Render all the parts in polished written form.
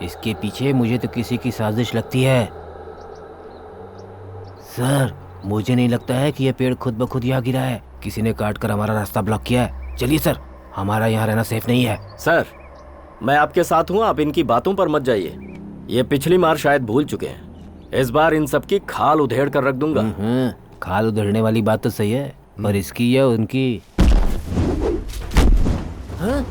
इसके पीछे मुझे तो किसी की साजिश लगती है। सर, मुझे नहीं लगता है कि यह पेड़ खुद ब खुद यहाँ गिरा है। किसी ने काट कर हमारा रास्ता ब्लॉक किया है। चलिए सर, हमारा यहाँ रहना सेफ नहीं है। सर, मैं आपके साथ हूँ, आप इनकी बातों पर मत जाइए। ये पिछली बार शायद भूल चुके हैं। इस बार इन सबकी खाल उधेड़ कर रख दूंगा। खाल उधेड़ने वाली बात तो सही है, पर इसकी या उनकी। हाँ?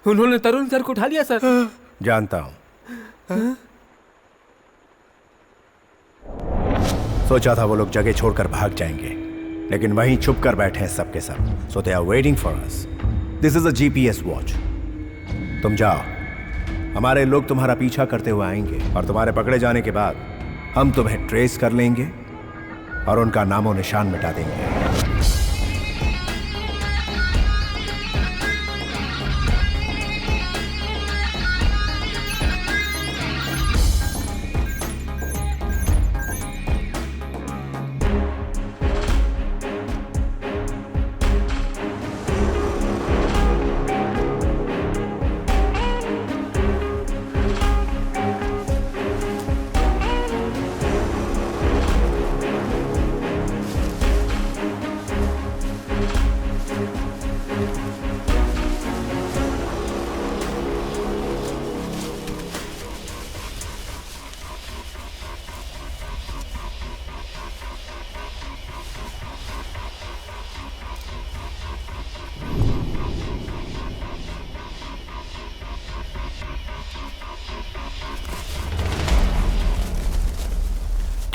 उन्होंने तरुण सर को उठा लिया सर। जानता हूं। सोचा था वो लोग जगह छोड़कर भाग जाएंगे, लेकिन वहीं छुप कर बैठे हैं सबके सब। So they are waiting for us. This is a GPS watch. तुम जाओ, हमारे लोग तुम्हारा पीछा करते हुए आएंगे और तुम्हारे पकड़े जाने के बाद हम तुम्हें ट्रेस कर लेंगे और उनका नामो निशान मिटा देंगे।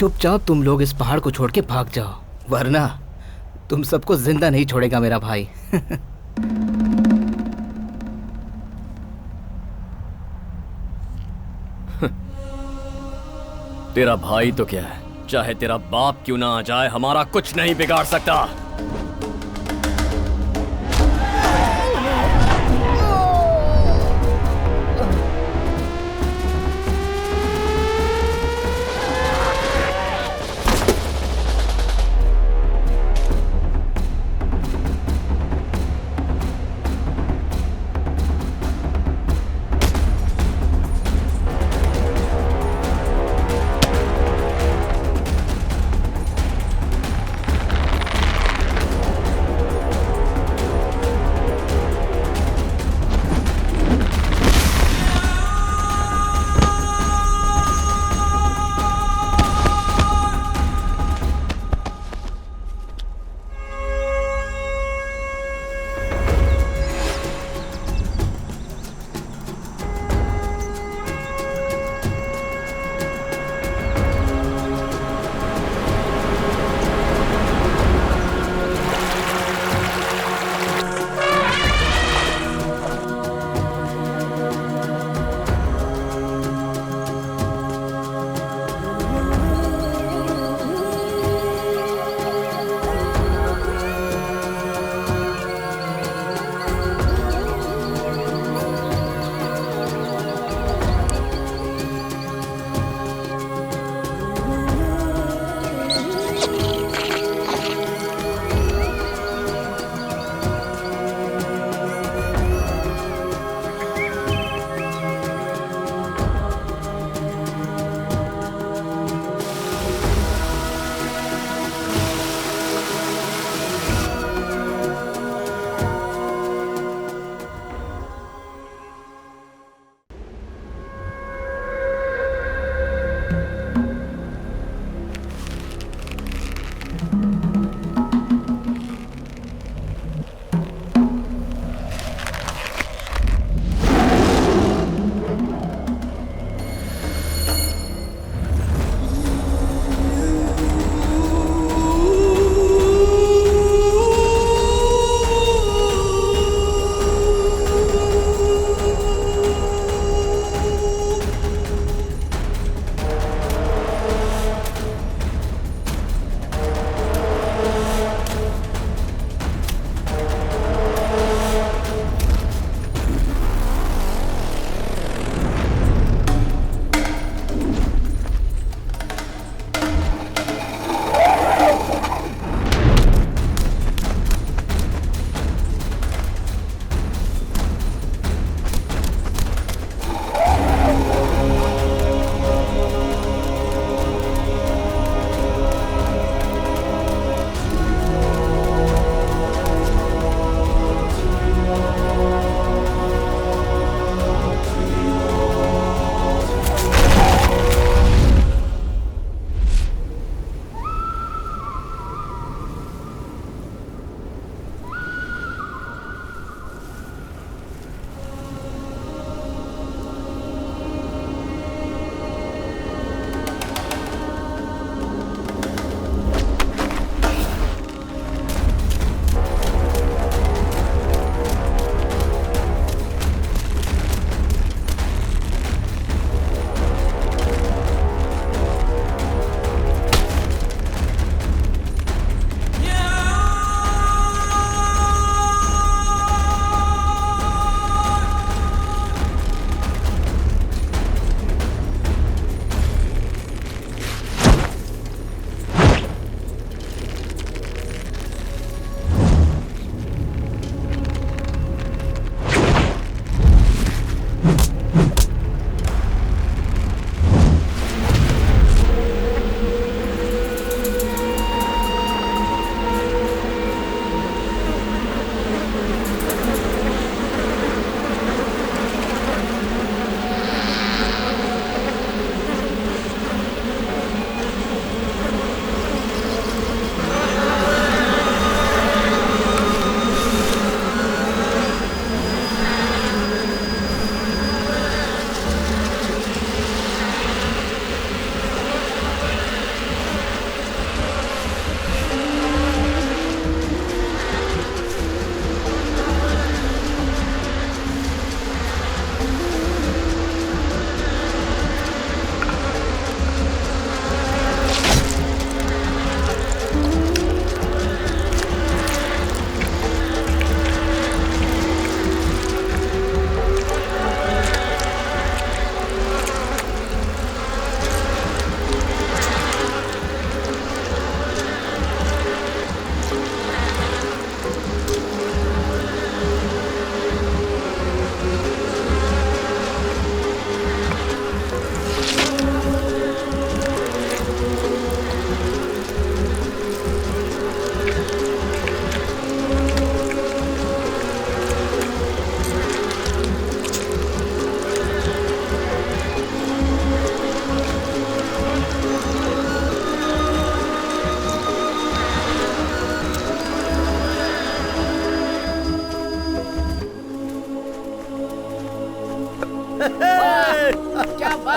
चुपचाप तुम लोग इस पहाड़ को छोड़ के भाग जाओ, वरना तुम सबको जिंदा नहीं छोड़ेगा मेरा भाई। तेरा भाई तो क्या है, चाहे तेरा बाप क्यों ना आ जाए, हमारा कुछ नहीं बिगाड़ सकता।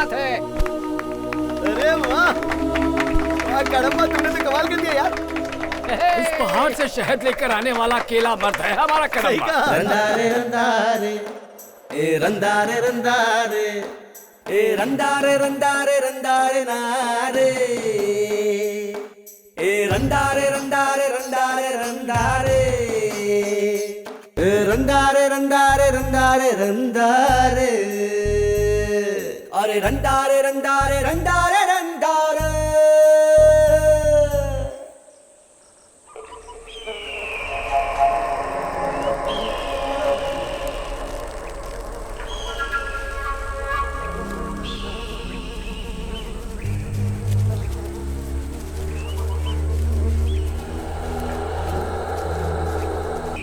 बात है। अरे वाह वाह कड़म्बा, तुमने तो कमाल कर दिया यार। इस पहाड़ से शहद लेकर आने वाला अकेला मर्द है हमारा सही कदम। कहा। रंदारे रंदारे ए रंदारे रंदारे ए रंदारे रंदारे रंदारे नारे ए रंदारे रंदारे रंदारे रंदारे ए रंदारे रंदारे रंदारे रंदारे अरे रंदारे रंदारे रंदारे रंदारे।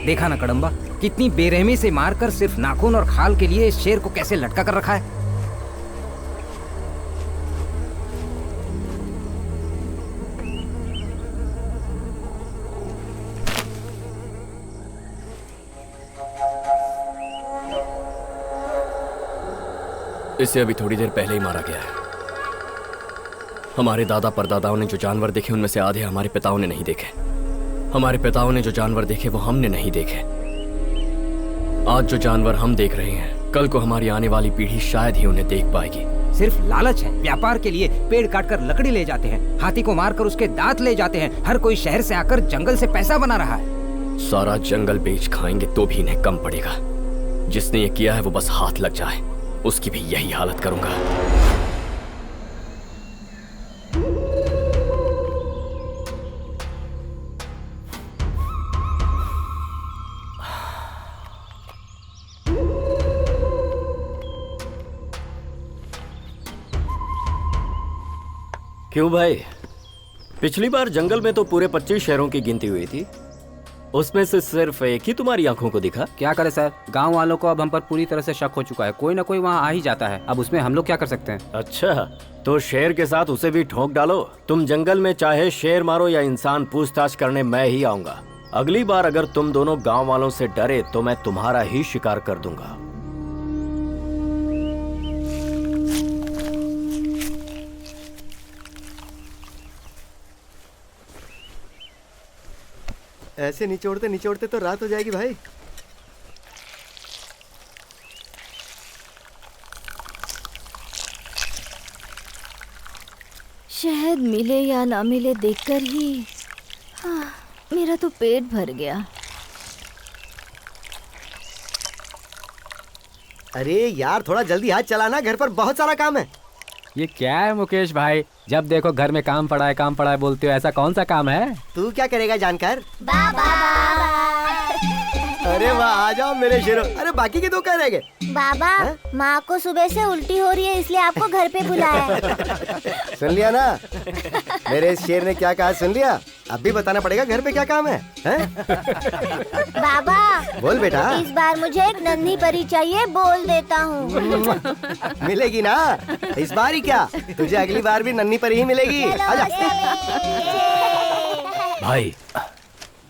देखा ना कड़म्बा, कितनी बेरहमी से मारकर सिर्फ नाखून और खाल के लिए इस शेर को कैसे लटका कर रखा है। इसे अभी थोड़ी देर पहले ही मारा गया है। हमारे दादा परदादाओं ने जो जानवर देखे उनमें से आधे हमारे पिताओं ने नहीं देखे। हमारे पिताओं ने जो जानवर देखे वो हमने नहीं देखे। आज जो जानवर हम देख रहे हैं, कल को हमारी आने वाली पीढ़ी शायद ही उन्हें देख पाएगी। सिर्फ लालच है। व्यापार के लिए पेड़ काटकर लकड़ी ले जाते हैं, हाथी को मारकर उसके दांत ले जाते हैं। हर कोई शहर से आकर जंगल से पैसा बना रहा है। सारा जंगल बेच खाएंगे तो भी इन्हें कम पड़ेगा। जिसने ये किया है वो बस हाथ लग जाए, उसकी भी यही हालत करूंगा। क्यों भाई, पिछली बार जंगल में तो पूरे 25 शहरों की गिनती हुई थी, उसमें से सिर्फ एक ही तुम्हारी आंखों को दिखा। क्या करे सर, गांव वालों को अब हम पर पूरी तरह से शक हो चुका है। कोई ना कोई वहाँ आ ही जाता है, अब उसमें हम लोग क्या कर सकते हैं। अच्छा, तो शेर के साथ उसे भी ठोक डालो। तुम जंगल में चाहे शेर मारो या इंसान, पूछताछ करने मैं ही आऊंगा। अगली बार अगर तुम दोनों गांव वालों से डरे तो मैं तुम्हारा ही शिकार कर दूंगा। ऐसे निचोड़ते निचोड़ते तो रात हो जाएगी भाई। शहद मिले या ना मिले देखकर ही मेरा तो पेट भर गया। अरे यार थोड़ा जल्दी हाथ चलाना, घर पर बहुत सारा काम है। ये क्या है मुकेश भाई, जब देखो घर में काम पड़ा है बोलते हो। ऐसा कौन सा काम है। तू क्या करेगा जानकर? बाबा अरे वाह, आ जाओ मेरे शेरों। अरे बाकी के दो कह रह गए। बाबा, माँ को सुबह से उल्टी हो रही है, इसलिए आपको घर पे बुलाया है। सुन लिया ना मेरे इस शेर ने क्या कहा, सुन लिया? अब भी बताना पड़ेगा घर पे क्या काम है, हैं? बाबा बोल बेटा। इस बार मुझे एक नन्ही परी चाहिए, बोल देता हूँ। मिलेगी ना इस बार ही, क्या तुझे अगली बार भी नन्ही परी ही मिलेगी। आजा। भाई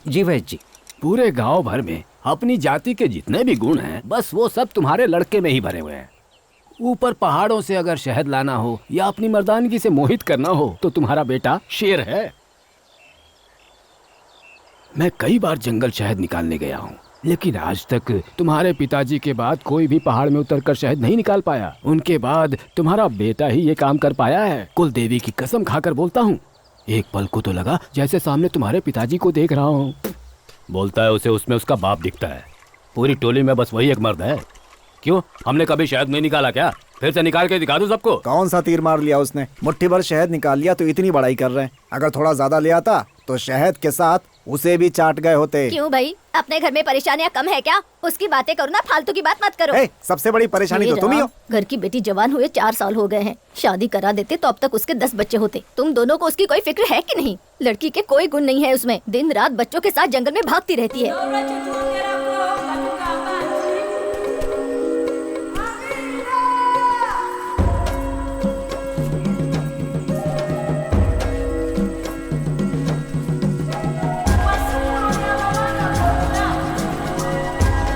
जी वैद्य जी, पूरे गांव भर में अपनी जाति के जितने भी गुण हैं, बस वो सब तुम्हारे लड़के में ही भरे हुए हैं। ऊपर पहाड़ों से अगर शहद लाना हो या अपनी मर्दानगी से मोहित करना हो तो तुम्हारा बेटा शेर है। मैं कई बार जंगल शहद निकालने गया हूँ, लेकिन आज तक तुम्हारे पिताजी के बाद कोई भी पहाड़ में उतरकर शहद नहीं निकाल पाया। उनके बाद तुम्हारा बेटा ही ये काम कर पाया है। कुल देवी की कसम खाकर बोलता हूँ, एक पल को तो लगा जैसे सामने तुम्हारे पिताजी को देख रहा हूँ। बोलता है उसे उसमें उसका बाप दिखता है। पूरी टोली में बस वही एक मर्द है। क्यों, हमने कभी शहद नहीं निकाला क्या? फिर से निकाल के दिखा दूं सबको। कौन सा तीर मार लिया उसने? मुट्ठी भर शहद निकाल लिया तो इतनी बड़ाई कर रहे हैं। अगर थोड़ा ज्यादा ले आता तो शहद के साथ उसे भी चाट गए होते। क्यों भाई, अपने घर में परेशानियाँ कम है क्या? उसकी बातें करो ना, फालतू की बात मत करो। सबसे बड़ी परेशानी तो तुम ही हो। घर की बेटी जवान हुए 4 साल हो गए हैं। शादी करा देते तो अब तक उसके 10 बच्चे होते। तुम दोनों को उसकी कोई फिक्र है कि नहीं? लड़की के कोई गुण नहीं है उसमें, दिन रात बच्चों के साथ जंगल में भागती रहती है।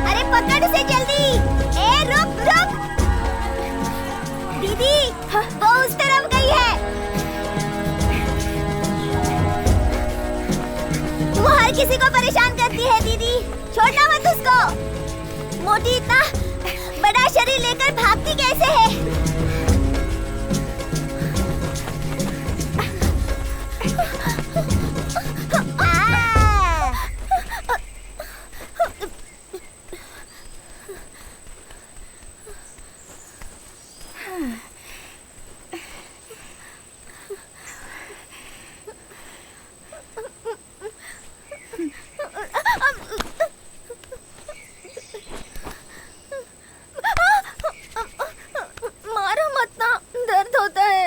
अरे पकड़ उसे जल्दी। ए रुक रुक। दीदी छोटी इतना बड़ा शरीर लेकर भागती कैसे है?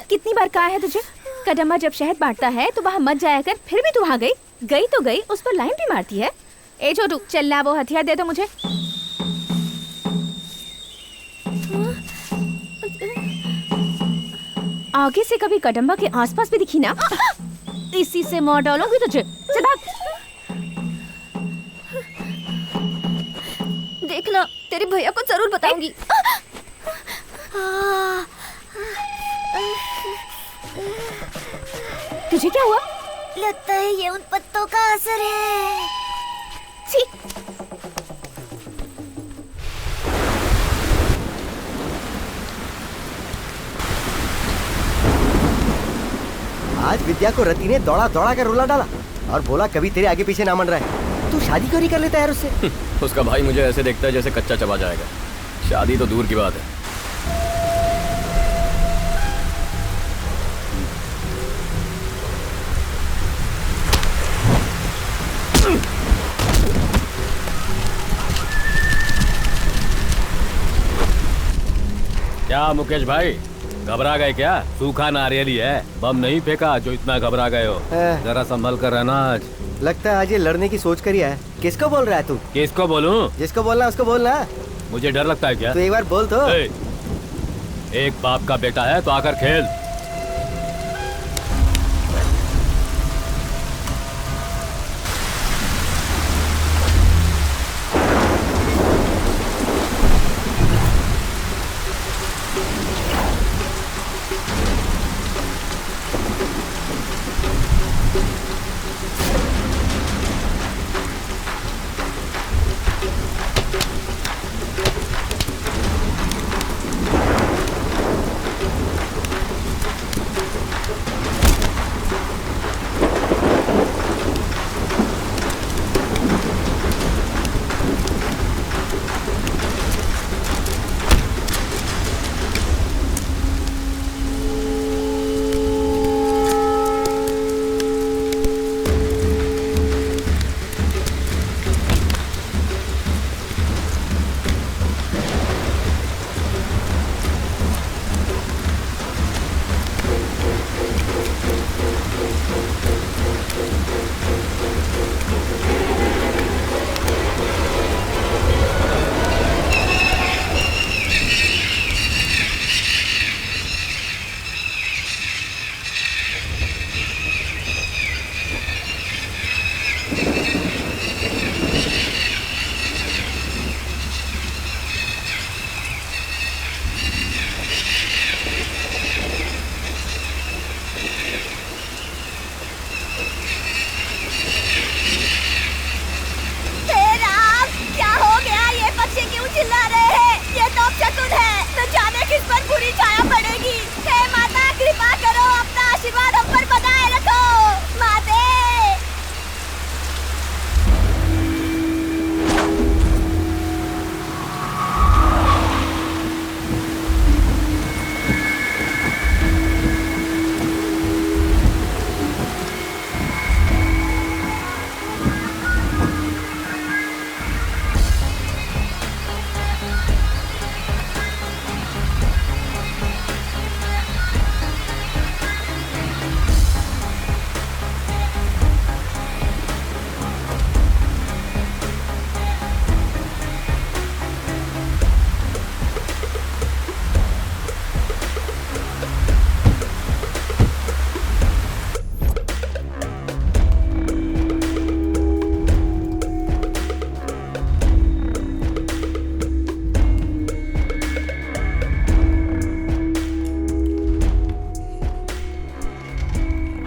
कितनी बार कहा है तुझे, कदम्बा जब शहद बांटता है तो वहाँ मत जाया कर, फिर भी तू वहाँ गई तो गई, उस पर लाइन भी मारती है। ए छोटू चल ला वो हथियार दे दो मुझे। आगे से कभी कदम्बा के आसपास भी दिखी ना, इसी से मार डालूंगी तुझे। चल भाग। देखना तेरे भैया को जरूर बताऊंगी। तुझे क्या हुआ? लगता है ये उन पत्तों का असर है। छी। आज विद्या को रति ने दौड़ा दौड़ा कर रुला डाला और बोला कभी तेरे आगे पीछे ना मन रहा है। तू शादी क्यों नहीं कर लेता यार उससे? उसका भाई मुझे ऐसे देखता है जैसे कच्चा चबा जाएगा। शादी तो दूर की बात है। क्या मुकेश भाई, घबरा गए क्या? सूखा नारियल ही है, बम नहीं फेंका जो इतना घबरा गए हो। जरा संभल कर रहना। आज लगता है आज ये लड़ने की सोच करी है। किसको बोल रहा है तू? किसको बोलूं? जिसको बोलना उसको बोलना। मुझे डर लगता है क्या? तू एक बार बोल तो। एक बाप का बेटा है तो आकर खेल।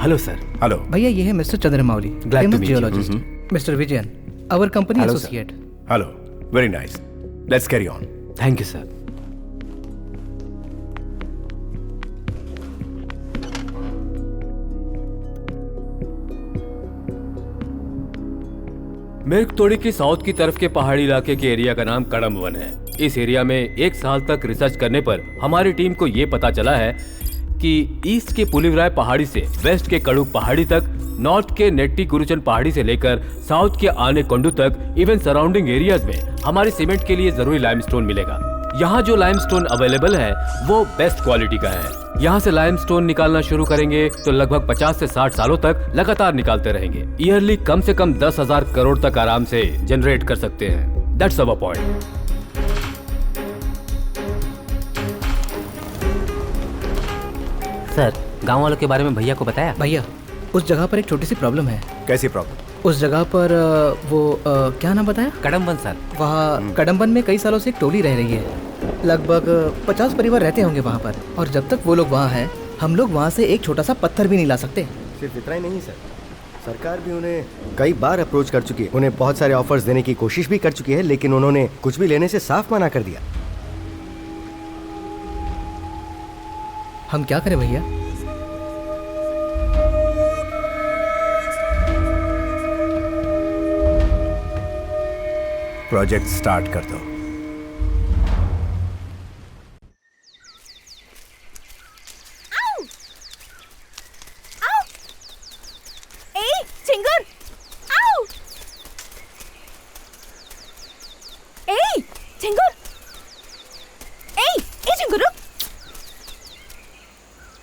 Hello sir. हेलो भैया, ये है mister Chandramouli, Glad to famous meet you. Geologist. Mister Vijayan, our company associate. Hello, very nice. Let's carry on. Thank you sir. मिर्गतोड़ी की साउथ की तरफ के पहाड़ी इलाके के एरिया का नाम कड़म्बवन है। इस एरिया में 1 साल तक रिसर्च करने पर हमारी टीम को ये पता चला है कि ईस्ट के पुलिवराय पहाड़ी से वेस्ट के कड़ुक पहाड़ी तक, नॉर्थ के नेट्टी गुरुचन पहाड़ी से लेकर साउथ के आने कोंडू तक, इवन सराउंडिंग एरियाज में हमारे सीमेंट के लिए जरूरी लाइमस्टोन मिलेगा। यहाँ जो लाइमस्टोन अवेलेबल है वो बेस्ट क्वालिटी का है। यहाँ से लाइमस्टोन निकालना शुरू करेंगे तो लगभग 50 से 60 सालों तक लगातार निकालते रहेंगे। ईयरली कम से कम 10,000 करोड़ तक आराम से जनरेट कर सकते हैं। That's our point. सर, गांव वालों के बारे में भैया को बताया? भैया, उस जगह पर एक छोटी सी प्रॉब्लम है। कैसी प्रॉब्लम? उस जगह पर क्या नाम बताया? कड़म्बन सर। वहाँ कड़म्बन में कई सालों से एक टोली रह रही है। लगभग 50 परिवार रहते होंगे वहाँ पर, और जब तक वो लोग वहाँ हैं, हम लोग वहाँ से एक छोटा सा पत्थर भी नहीं ला सकते। सिर्फ इतना ही नहीं सर, सरकार भी उन्हें कई बार अप्रोच कर चुकी है, उन्हें बहुत सारे ऑफर्स देने की कोशिश भी कर चुकी है, लेकिन उन्होंने कुछ भी लेने से साफ मना कर दिया। हम क्या करें भैया? प्रोजेक्ट स्टार्ट कर दो। चिंगूर! आओ! ए, चिंगूर! ए, चिंगूर!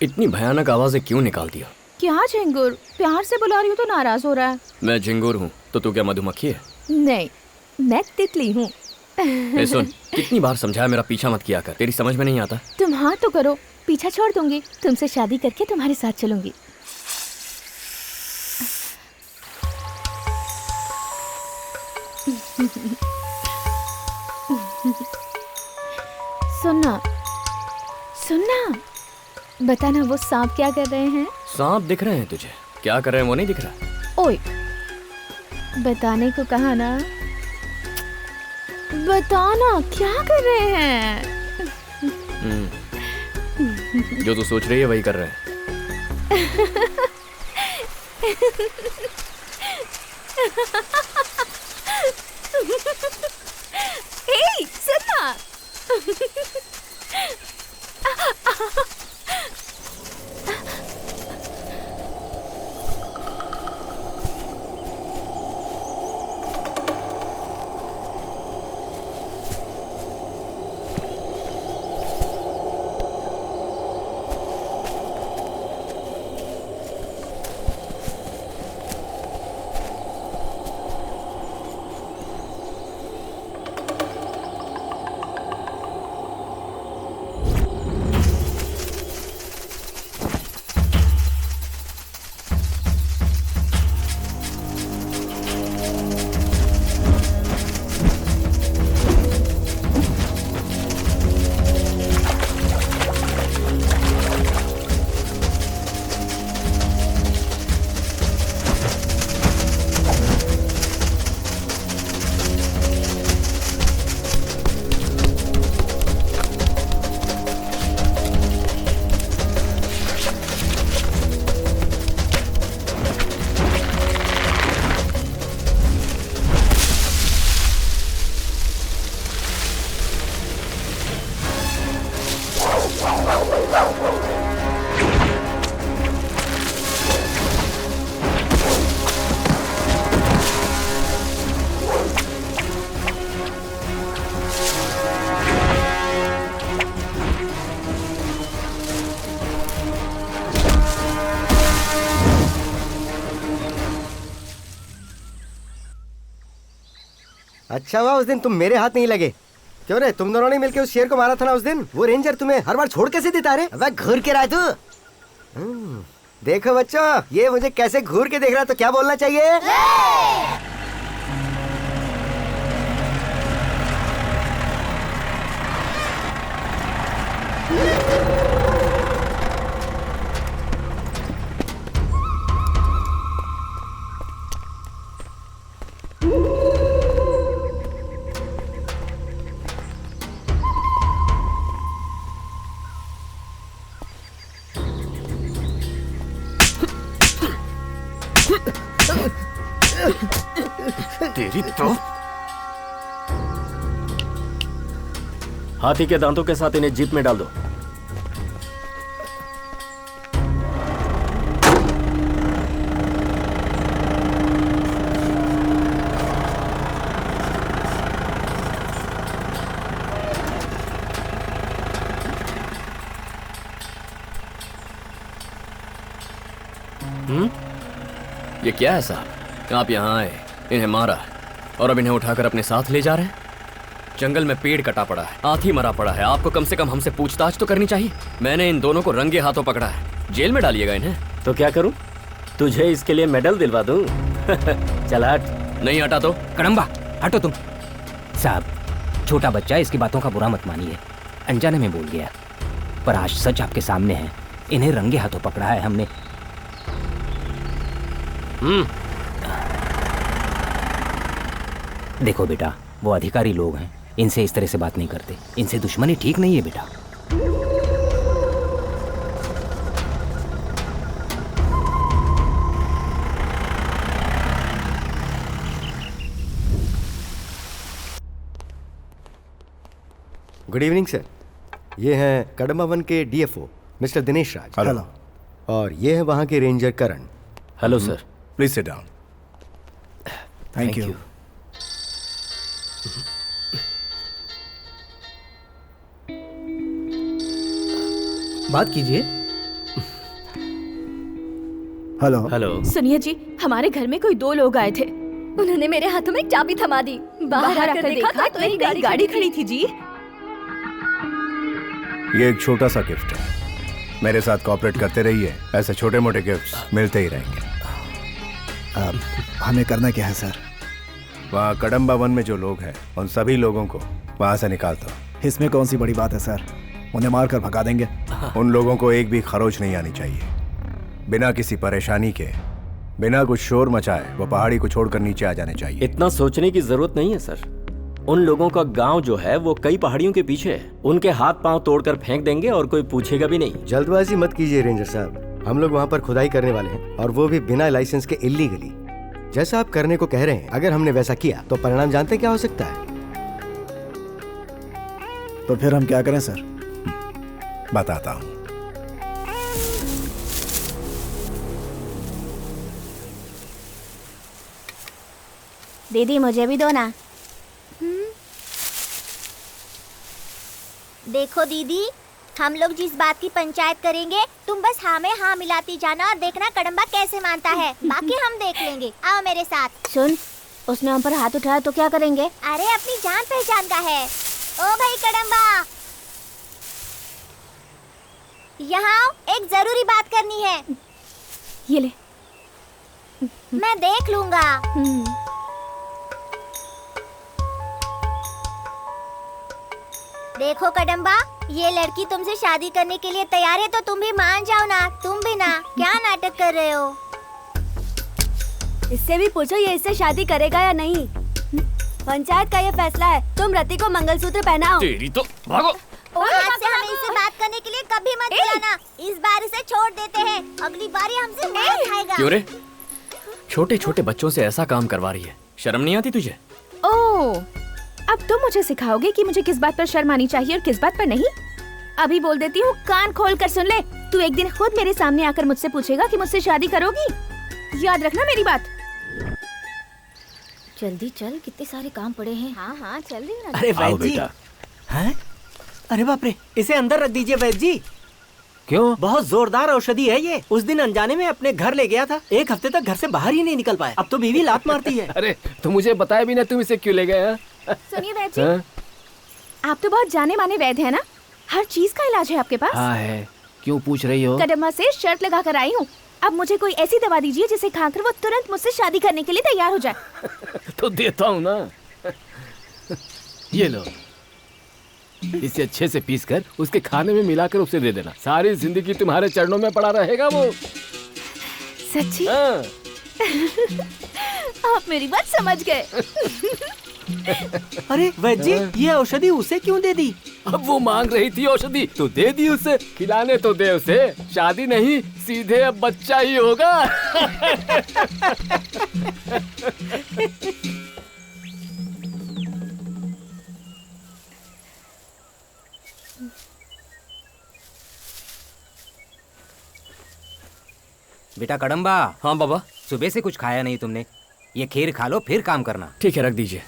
इतनी भयानक आवाजें क्यों निकाल दिया? क्या चिंगूर? प्यार से बुला रही हूँ तो नाराज हो रहा है। मैं झिंगुर हूँ तो तू क्या मधुमक्खी है? नहीं, मैं तितली हूँ। सुन, कितनी बार समझाया मेरा पीछा मत किया कर, तेरी समझ में नहीं आता। तुम हाँ तो करो, पीछा छोड़ दूंगी, तुमसे शादी करके तुम्हारे साथ चलूंगी। सुनना, सुनना, बताना वो सांप क्या कर रहे हैं? सांप दिख रहे हैं तुझे? क्या कर रहे हैं वो नहीं दिख रहा? ओए, बताने को कहा ना, बताना क्या कर रहे हैं? जो तू सोच रही है वही कर रहे हैं। ए, सुनना। अच्छा हुआ उस दिन तुम मेरे हाथ नहीं लगे। क्यों रे, तुम दोनों ने मिलकर उस शेर को मारा था ना उस दिन? वो रेंजर तुम्हें हर बार छोड़ कैसे देता रे? अब घूर के रहा तू। देखो बच्चों, ये मुझे कैसे घूर के देख रहा है, तो क्या बोलना चाहिए? हाथी के दांतों के साथ इन्हें जीप में डाल दो। ये क्या है साहब? आप यहाँ आए, इन्हें मारा और अब इन्हें उठाकर अपने साथ ले जा रहे हैं? जंगल में पेड़ कटा पड़ा है, हाथी मरा पड़ा है, आपको कम से कम हमसे पूछताछ तो करनी चाहिए। मैंने इन दोनों को रंगे हाथों पकड़ा है, जेल में डालिएगा इन्हें। तो क्या करूं? तुझे इसके लिए मेडल दिलवा दूं? चल हट। नहीं हटा तो। कड़म्बा हटो तुम। साहब, छोटा बच्चा है, इसकी बातों का बुरा मत मानिए, अनजाने में बोल गया, पर आज सच आपके सामने है। इन्हें रंगे हाथों पकड़ा है हमने। देखो बेटा, वो अधिकारी लोग हैं, इनसे इस तरह से बात नहीं करते, इनसे दुश्मनी ठीक नहीं है बेटा। गुड इवनिंग सर, ये हैं कड़म्बा वन के डीएफओ मिस्टर दिनेश राज। हेलो। और ये है वहाँ के ranger Karan. Hello sir. Please sit down. Thank you. बात कीजिए। हेलो। हेलो। सुनिए जी, हमारे घर में कोई 2 लोग आए थे। उन्होंने मेरे हाथों में चाबी थमा दी। बाहर आकर देखा तो एक नई गाड़ी खड़ी थी जी। ये एक छोटा सा गिफ्ट है, मेरे साथ कोऑपरेट करते रहिए, ऐसे छोटे मोटे गिफ्ट्स मिलते ही रहेंगे। हमें करना क्या है सर? वहाँ कड़म्बा वन में जो लोग हैं उन सभी लोगों को वहाँ से निकाल दो। इसमें कौन सी बड़ी बात है सर? उन्हें मार कर भगा देंगे। उन लोगों को एक भी खरोच नहीं आनी चाहिए। बिना किसी परेशानी के, बिना कुछ शोर मचाए वो पहाड़ी को छोड़कर नीचे आ जाने चाहिए। इतना सोचने की जरूरत नहीं है सर। उन लोगों का गांव जो है वो कई पहाड़ियों के पीछे है, उनके हाथ पांव तोड़कर फेंक देंगे और कोई पूछेगा भी नहीं। जल्दबाजी मत कीजिए रेंजर साहब, हम लोग वहाँ पर खुदाई करने वाले हैं, और वो भी बिना लाइसेंस के इल्लीगली। जैसा आप करने को कह रहे हैं, अगर हमने वैसा किया तो परिणाम जानते क्या हो सकता है? तो फिर हम क्या करें सर? बताता हूँ। दीदी मुझे भी दो ना। देखो दीदी, हम लोग जिस बात की पंचायत करेंगे तुम बस हाँ में हाँ मिलाती जाना और देखना कड़म्बा कैसे मानता है, बाकी हम देख लेंगे। आओ मेरे साथ। सुन, उसने हम पर हाथ उठाया तो क्या करेंगे? अरे अपनी जान पहचान का है। ओ भाई कड़म्बा, यहाँ आओ, एक जरूरी बात करनी है। ये ले। मैं देख लूंगा। देखो कड़म्बा, ये लड़की तुमसे शादी करने के लिए तैयार है, तो तुम भी मान जाओ ना। तुम भी ना, क्या नाटक कर रहे हो? इससे भी पूछो ये इससे शादी करेगा या नहीं। पंचायत का ये फैसला है। तुम रति को मंगलसूत्र पहनाओ। तेरी तो भागो। आज से हमें इससे बात करने के लिए कभी मत बुलाना। इस बार इसे छोड़ देते हैं, अगली बार ये हमसे मार खाएगा। क्यों रे? छोटे छोटे बच्चों से ऐसा काम करवा रही है, शर्म नहीं आती तुझे? ओह, अब तुम मुझे सिखाओगे कि मुझे किस बात पर शर्म आनी चाहिए और किस बात पर नहीं? अभी बोल देती हूँ, कान खोल कर सुन ले। तू एक दिन खुद मेरे सामने आकर मुझसे पूछेगा कि मुझसे शादी करोगी। याद रखना मेरी बात। जल्दी चल, कितने सारे काम पड़े हैं। हाँ हाँ चल रही हूँ। अरे वैद्य जी, हैं? अरे बाप रे, इसे अंदर रख दीजिए वैद्य जी। क्यों? बहुत जोरदार औषधि है ये। उस दिन अनजाने में अपने घर ले गया था, 1 हफ्ते तक घर से बाहर ही नहीं निकल पाया। अब तो बीवी लात मारती है। अरे तो मुझे बताया भी ना, तुम इसे क्यों ले गए? सुनिए वैद्य जी, आप तो बहुत जाने माने वैद्य है ना, हर चीज का इलाज है आपके पास। हाँ है, क्यों पूछ रही हो? कदम्बा से शर्त लगा कर आई हूँ। अब मुझे कोई ऐसी दवा दीजिए जिसे खाकर वो तुरंत मुझसे शादी करने के लिए तैयार हो जाए। तो देता हूँ ना, ये लो। इसे अच्छे से पीसकर उसके खाने में मिलाकर उसे दे देना। सारी जिंदगी तुम्हारे चरणों में पड़ा रहेगा वो। सच्ची? हाँ। आप मेरी बात समझ गए। अरे वैद्य जी, ये औषधि उसे क्यों दे दी? अब वो मांग रही थी औषधि तो दे दी उसे। खिलाने तो दे उसे, शादी नहीं, सीधे अब बच्चा ही होगा। बेटा कड़म्बा। हाँ बाबा। सुबह से कुछ खाया नहीं तुमने, ये खीर खा लो फिर काम करना। ठीक है, रख दीजिए।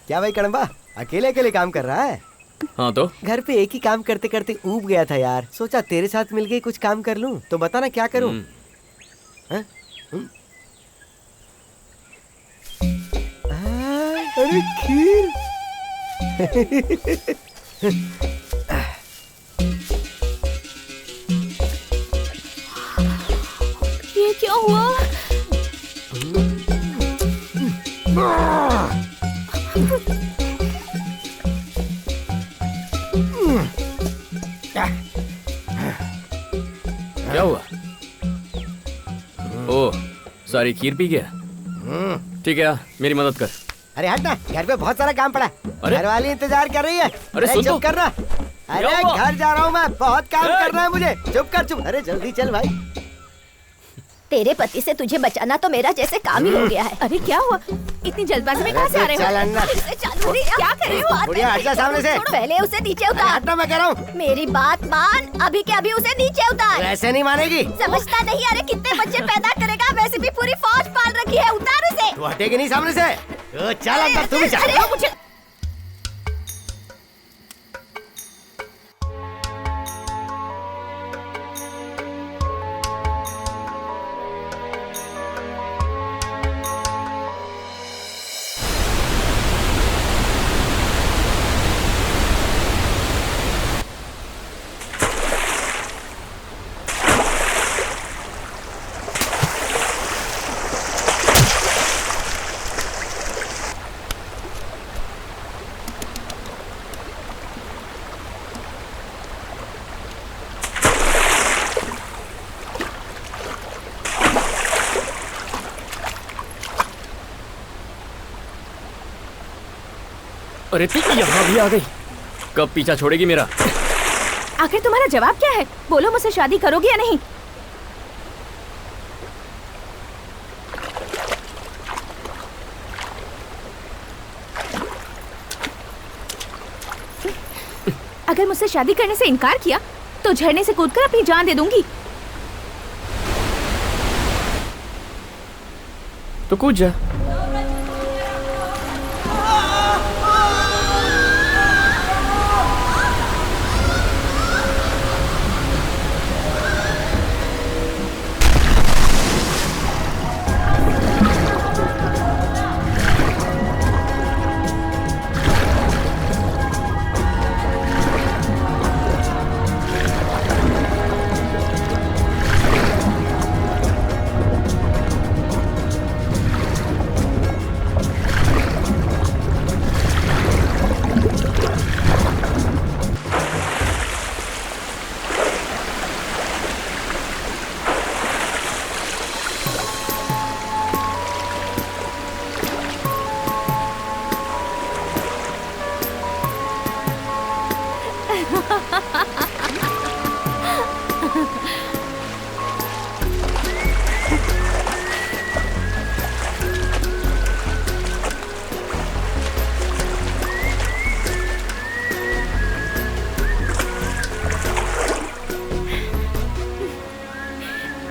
क्या भाई कड़म्बा अकेले अकेले काम कर रहा है? हाँ तो घर पे एक ही काम करते करते ऊब गया था यार, सोचा तेरे साथ मिलके कुछ काम कर लूं, तो बता ना क्या करूं? अरे खीर। ये क्या हुआ? क्या हुआ? ओह, सारी खीर पी गया। ठीक है, मेरी मदद कर। अरे हट ना, घर पे बहुत सारा काम पड़ा है। घर वाली इंतजार कर रही है। अरे सुन तो। चुप कर ना। अरे घर जा रहा हूँ मैं, बहुत काम करना है मुझे। चुप कर चुप। अरे जल्दी चल भाई। तेरे पति से तुझे बचाना तो मेरा जैसे काम ही हो गया है। अरे क्या हुआ? इतनी जल्दबाजी में कहाँ से आ रहे हो? चल अन्ना। क्या कर रहे हो? बुढ़िया हट जा सामने से। पहले उसे नीचे उतार। हटना मैं कह रहा हूँ। मेरी बात मान, अभी के अभी उसे नीचे उतार। वैसे नहीं मानेगी। समझता नहीं? अरे कितने बच्चे पैदा करेगा, वैसे भी पूरी फौज पाल रखी है। उतार उसे। तू हटेगी नहीं सामने से। चल अंदर, तू भी चल। मुझे अरे तू यहाँ भी आ गई। कब पीछा छोड़ेगी मेरा? आखिर तुम्हारा जवाब क्या है? बोलो, मुझसे शादी करोगी या नहीं? अगर मुझसे शादी करने से इनकार किया तो झरने से कूदकर अपनी जान दे दूंगी। तो कूद जा।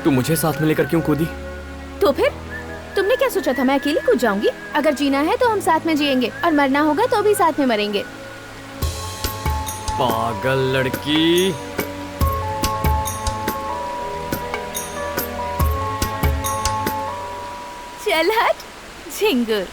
तू मुझे साथ में लेकर क्यों कूदी? तो फिर तुमने क्या सोचा था मैं अकेली कूद जाऊंगी? अगर जीना है तो हम साथ में जिएंगे और मरना होगा तो भी साथ में मरेंगे। पागल लड़की। चल हट झिंगुर।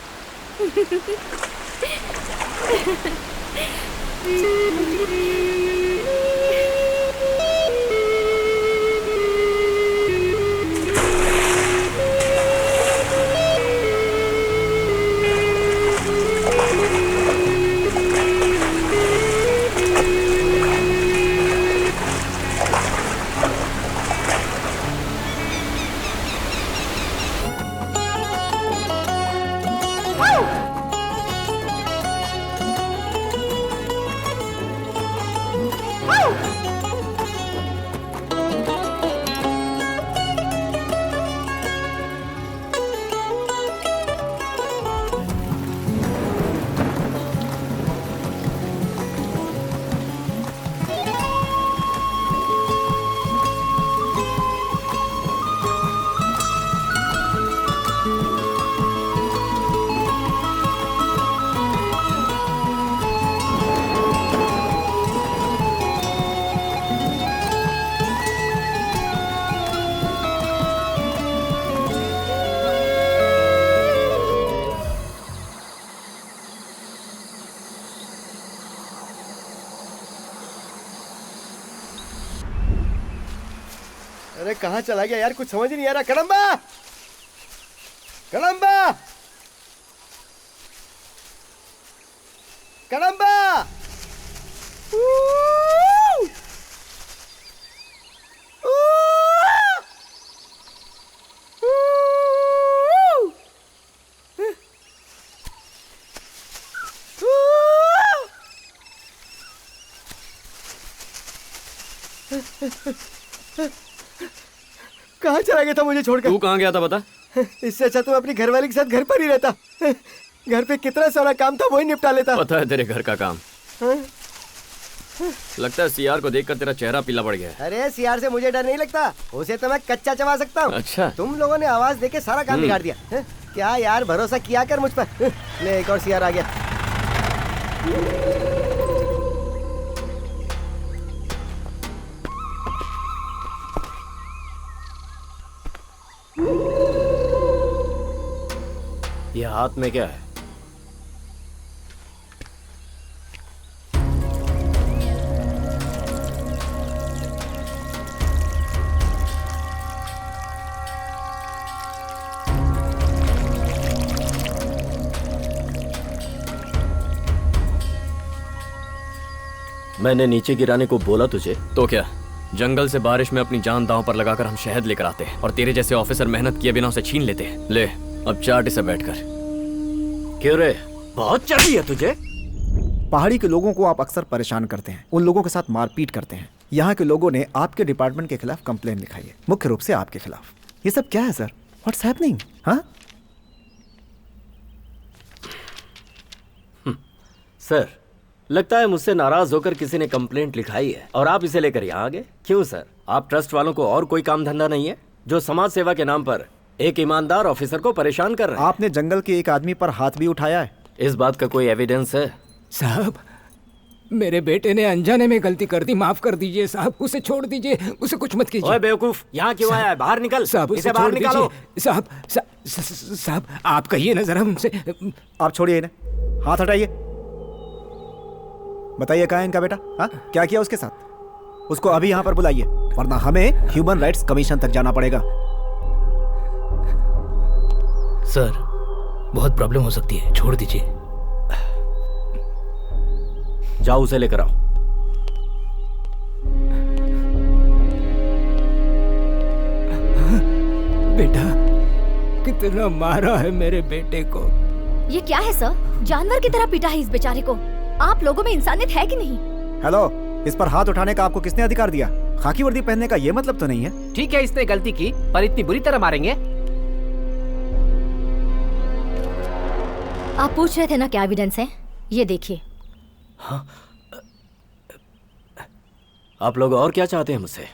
अरे कहाँ चला गया यार, कुछ समझ ही नहीं आ रहा। कड़म्बा, कड़म्बा, कड़म्बा। कहाँ चला गया था मुझे छोड़कर? तू कहाँ गया था बता? इससे अच्छा तो अपनी घरवाली के साथ घर पर ही रहता। घर पे कितना सारा काम था वही निपटा लेता। पता है तेरे घर का काम? लगता है सीआर को देखकर तेरा चेहरा पीला पड़ गया है। अरे सीआर से मुझे डर नहीं लगता, उसे तो मैं कच्चा चबा सकता हूँ। अच्छा। तुम लोगों ने आवाज देके सारा काम बिगाड़ दिया। क्या यार, भरोसा किया कर मुझ पर। ले एक और सीआर आ गया। ये हाथ में क्या है? मैंने नीचे गिराने को बोला तुझे तो क्या? जंगल से बारिश में अपनी जान दांव पर लगाकर हम शहद लेकर आते हैं और तेरे जैसे ऑफिसर मेहनत किए बिना उसे छीन लेते हैं। ले अब चाट इसे बैठकर। क्यों रे, बहुत चढ़ी है तुझे? पहाड़ी के लोगों को आप अक्सर परेशान करते हैं, उन लोगों के साथ मारपीट करते हैं। यहाँ के लोगों ने आपके डिपार्टमेंट के खिलाफ कंप्लेन लिखाई है, मुख्य रूप से आपके खिलाफ। ये सब क्या है सर? What's happening? हाँ सर, लगता है मुझसे नाराज होकर किसी ने कंप्लेंट लिखाई है और आप इसे लेकर यहाँ आ गए। क्यों सर, आप ट्रस्ट वालों को और कोई काम धंधा नहीं है जो समाज सेवा के नाम पर एक ईमानदार ऑफिसर को परेशान कर रहे हैं? आपने जंगल के एक आदमी पर हाथ भी उठाया है। इस बात का कोई एविडेंस है? साहब, मेरे बेटे ने अनजाने में गलती कर दी, माफ कर दीजिए साहब। उसे छोड़ दीजिए, उसे कुछ मत कीजिए। ओए बेवकूफ, यहाँ क्यों आया है? बाहर निकल साहब, इसे बाहर निकालो। साहब साहब, आप कहिए ना जरा हमसे। आप छोड़िए इन्हें, हाथ हटाइए। बताइए कहाँ है इनका बेटा? हाँ, क्या किया उसके साथ? उसको अभी यहाँ पर बुलाइए, वरना हमें ह्यूमन राइट्स कमीशन तक जाना पड़ेगा। सर, बहुत प्रॉब्लम हो सकती है, छोड़ दीजिए। जाओ उसे लेकर आओ। बेटा, कितना मारा है मेरे बेटे को। ये क्या है सर? जानवर की तरह पीटा है इस बेचारे को। आप लोगों में इंसानियत है कि नहीं? हेलो, इस पर हाथ उठाने का आपको किसने अधिकार दिया? खाकी वर्दी पहनने का ये मतलब तो नहीं है। ठीक है, इसने गलती की, पर इतनी बुरी तरह मारेंगे? आप पूछ रहे थे ना क्या एविडेंस है? ये देखिए। हाँ? आप लोग और क्या चाहते हैं मुझसे?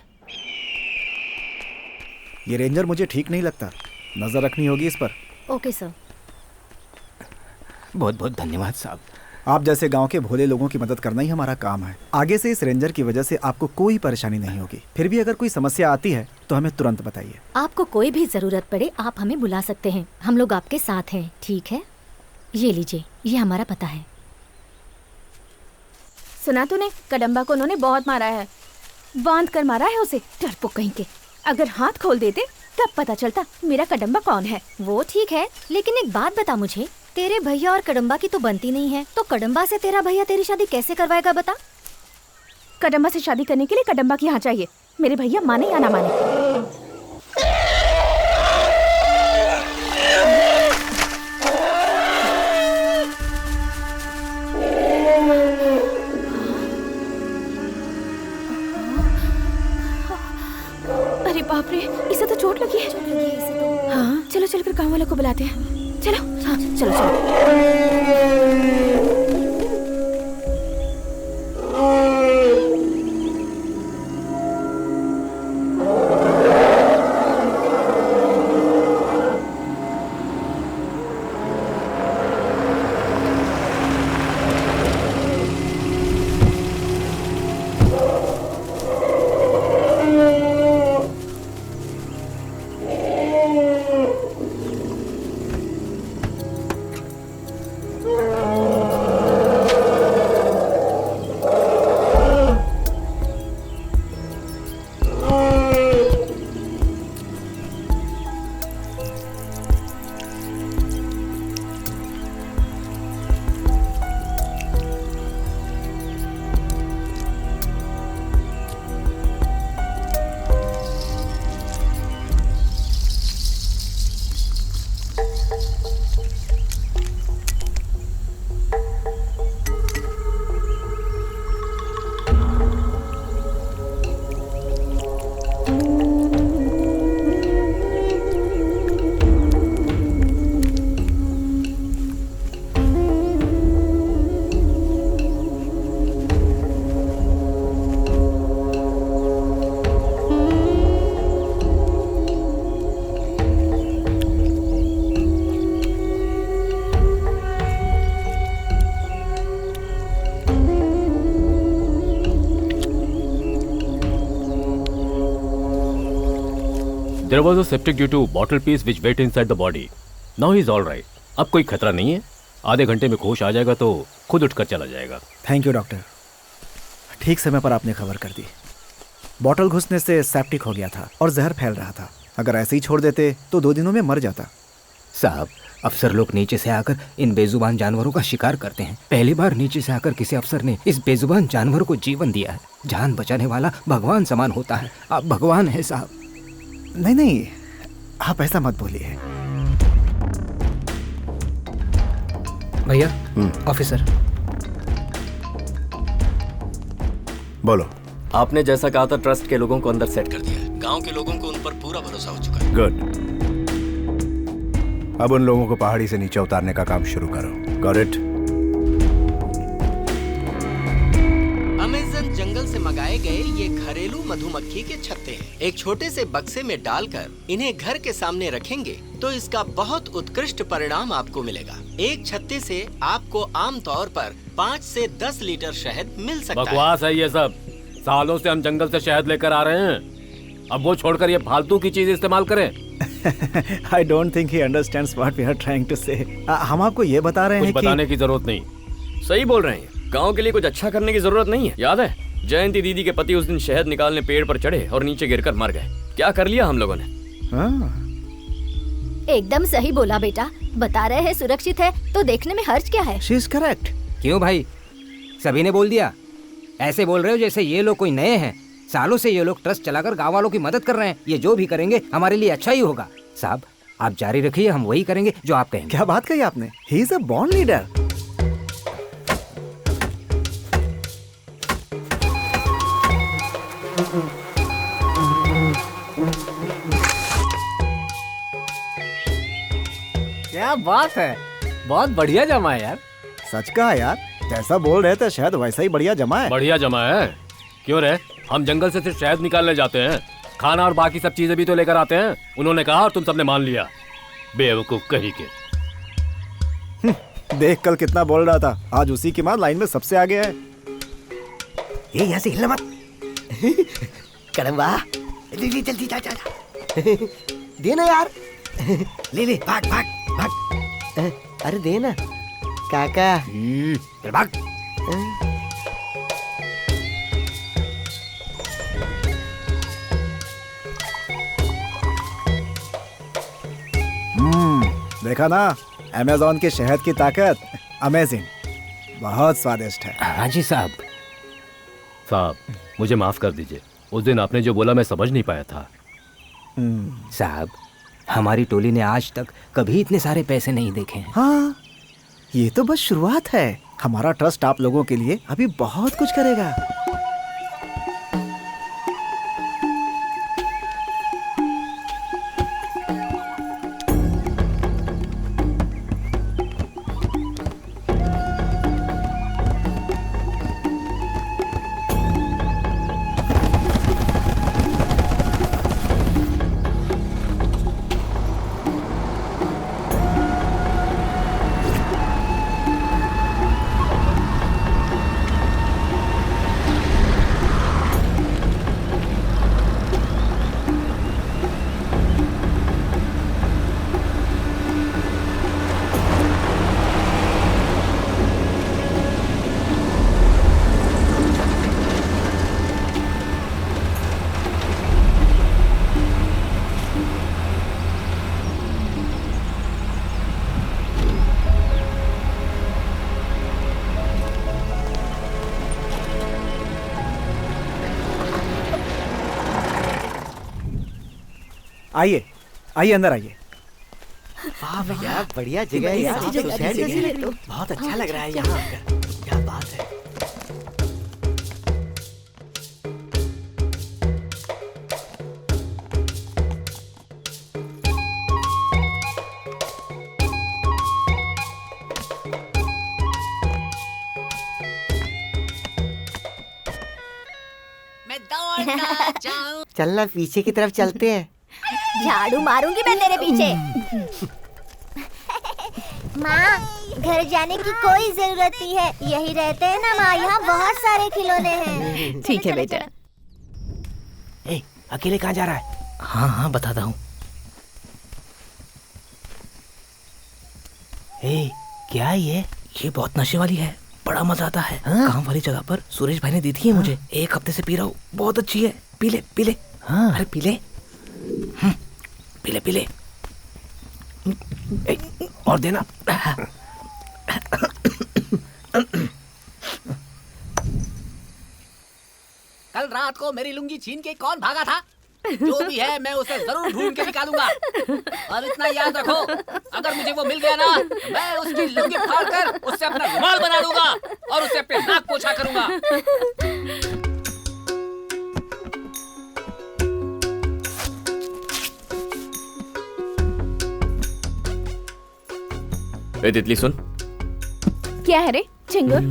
ये रेंजर मुझे ठीक नहीं लगता, नजर रखनी होगी इस पर। Okay sir. बहुत बहुत धन्यवाद साहब। आप जैसे गांव के भोले लोगों की मदद करना ही हमारा काम है। आगे से इस रेंजर की वजह से आपको कोई परेशानी नहीं होगी। फिर भी अगर कोई समस्या आती है तो हमें तुरंत बताइए। आपको कोई भी जरूरत पड़े आप हमें बुला सकते हैं, हम लोग आपके साथ हैं, ठीक है? ये लीजिए, ये हमारा पता है। सुना तूने, कदम्बा को उन्होंने बहुत मारा है, बांध कर मारा है उसे, डरपोक कहीं के। अगर हाथ खोल देते तब पता चलता मेरा कदम्बा कौन है। वो ठीक है, लेकिन एक बात बता मुझे, तेरे भैया और कदम्बा की तो बनती नहीं है, तो कदम्बा से तेरा भैया तेरी शादी कैसे करवाएगा बता? कदम्बा से शादी करने के लिए कदम्बा की यहाँ चाहिए, मेरे भैया माने या ना माने। अरे बाप रे, इसे तो चोट लगी है। इसे तो। हाँ, चलो चल कर गाँव वालों को बुलाते हैं। चलो, हाँ, चलो There was a septic due to bottle piece which went inside the body. Now he is all right. अब कोई खतरा नहीं है, आधे घंटे में होश आ जाएगा तो खुद उठकर चला जाएगा। थैंक यू डॉक्टर, ठीक समय पर आपने खबर कर दी। बॉटल घुसने से सेप्टिक हो गया था और जहर फैल रहा था। अगर ऐसे ही छोड़ देते तो 2 दिनों में मर जाता। साहब, अफसर लोग नीचे से आकर इन बेजुबान जानवरों का शिकार करते हैं। पहली बार नीचे से आकर किसी अफसर ने इस बेजुबान जानवर को जीवन दिया है। जान बचाने वाला भगवान समान होता है। आप भगवान है साहब। नहीं नहीं, आप ऐसा मत बोलिए। भैया, ऑफिसर। बोलो। आपने जैसा कहा था ट्रस्ट के लोगों को अंदर सेट कर दिया है। गांव के लोगों को उन पर पूरा भरोसा हो चुका है। गुड। अब उन लोगों को पहाड़ी से नीचे उतारने का काम शुरू करो। Got it? अमेज़न जंगल से मंगाए गए ये घरेलू मधुमक्खी के छत्ते हैं। एक छोटे से बक्से में डालकर इन्हें घर के सामने रखेंगे तो इसका बहुत उत्कृष्ट परिणाम आपको मिलेगा। एक छत्ते से आपको आमतौर पर 5 से 10 लीटर शहद मिल सकता है। बकवास है ये सब। सालों से हम जंगल से शहद लेकर आ रहे हैं, अब वो छोड़कर ये फालतू की चीज इस्तेमाल करें। I don't think he understands what we are trying to say. हम आपको ये बता रहे हैं कि बताने की जरूरत नहीं। सही बोल रहे हैं, गांव के लिए कुछ अच्छा करने की जरूरत नहीं है। याद है जयंती दीदी के पति उस दिन शहद निकालने पेड़ पर चढ़े और नीचे गिरकर मर गए। क्या कर लिया हम लोगों ने? एकदम सही बोला बेटा। बता रहे हैं सुरक्षित है तो देखने में हर्ज क्या है। She is correct. क्यों भाई, सभी ने बोल दिया? ऐसे बोल रहे हो जैसे ये लोग कोई नए हैं। सालों से ये लोग ट्रस्ट चलाकर गांव वालों की मदद कर रहे हैं। ये जो भी करेंगे हमारे लिए अच्छा ही होगा। साहब, आप जारी रखिए, हम वही करेंगे जो आप कहेंगे। क्या बात कही आपने? He is a born leader. क्या बात है, बहुत बढ़िया जमा है यार। सच कहा यार, जैसा बोल रहे थे शायद वैसा ही बढ़िया जमा है। बढ़िया जमा है? क्यों रे, हम जंगल से सिर्फ शहद निकालने जाते हैं, खाना और बाकी सब चीजें भी तो लेकर आते हैं। उन्होंने कहा और तुम सबने मान लिया। बेवकूफ कहीं के। देख कल कितना बोल रहा था, आज उसी की मां लाइन में सबसे आगे है। ये यहाँ से हिलना मत। कड़म्बा, जल्दी जल्दी जा देना यार। ले ले, भाग भाग भाग। अरे देना। काका चल भाग। देखा ना अमेज़न के शहद की ताकत, अमेजिंग, बहुत स्वादिष्ट है। हाँ जी साहब। साहब मुझे माफ कर दीजिए, उस दिन आपने जो बोला मैं समझ नहीं पाया था। साहब हमारी टोली ने आज तक कभी इतने सारे पैसे नहीं देखे हैं। हाँ, ये तो बस शुरुआत है। हमारा ट्रस्ट आप लोगों के लिए अभी बहुत कुछ करेगा। आइए आइए, अंदर आइए। वाह भैया, बढ़िया जगह है यार। शहर जैसी लग रही है। बहुत अच्छा लग रहा है यहाँ आकर। क्या बात है। मैं दौड़ना चाहूं। चलना, पीछे की तरफ चलते हैं। झाड़ू मारूंगी मैं तेरे पीछे। माँ, घर जाने की कोई जरूरत नहीं है, यही रहते हैं ना माँ। यहाँ बहुत सारे खिलौने हैं। ठीक है बेटा। ए, अकेले कहाँ जा रहा है? हाँ हाँ बताता हूँ। ए, क्या ये? ये बहुत नशे वाली है, बड़ा मजा आता है। काम वाली जगह पर सुरेश भाई ने दी थी मुझे, एक हफ्ते से पी रहा हूँ, बहुत अच्छी है। पी ले पी ले। हाँ। अरे पी ले, पी ले पी ले। और देना। कल रात को मेरी लुंगी छीन के कौन भागा था? जो भी है मैं उसे जरूर ढूंढ के निकालूंगा। और इतना याद रखो, अगर मुझे वो मिल गया ना, मैं उसकी लुंगी फाड़कर उससे अपना रुमाल बना दूंगा और उससे अपने नाक पोछा करूंगा। ए तितली सुन। क्या है रे चिंगुर?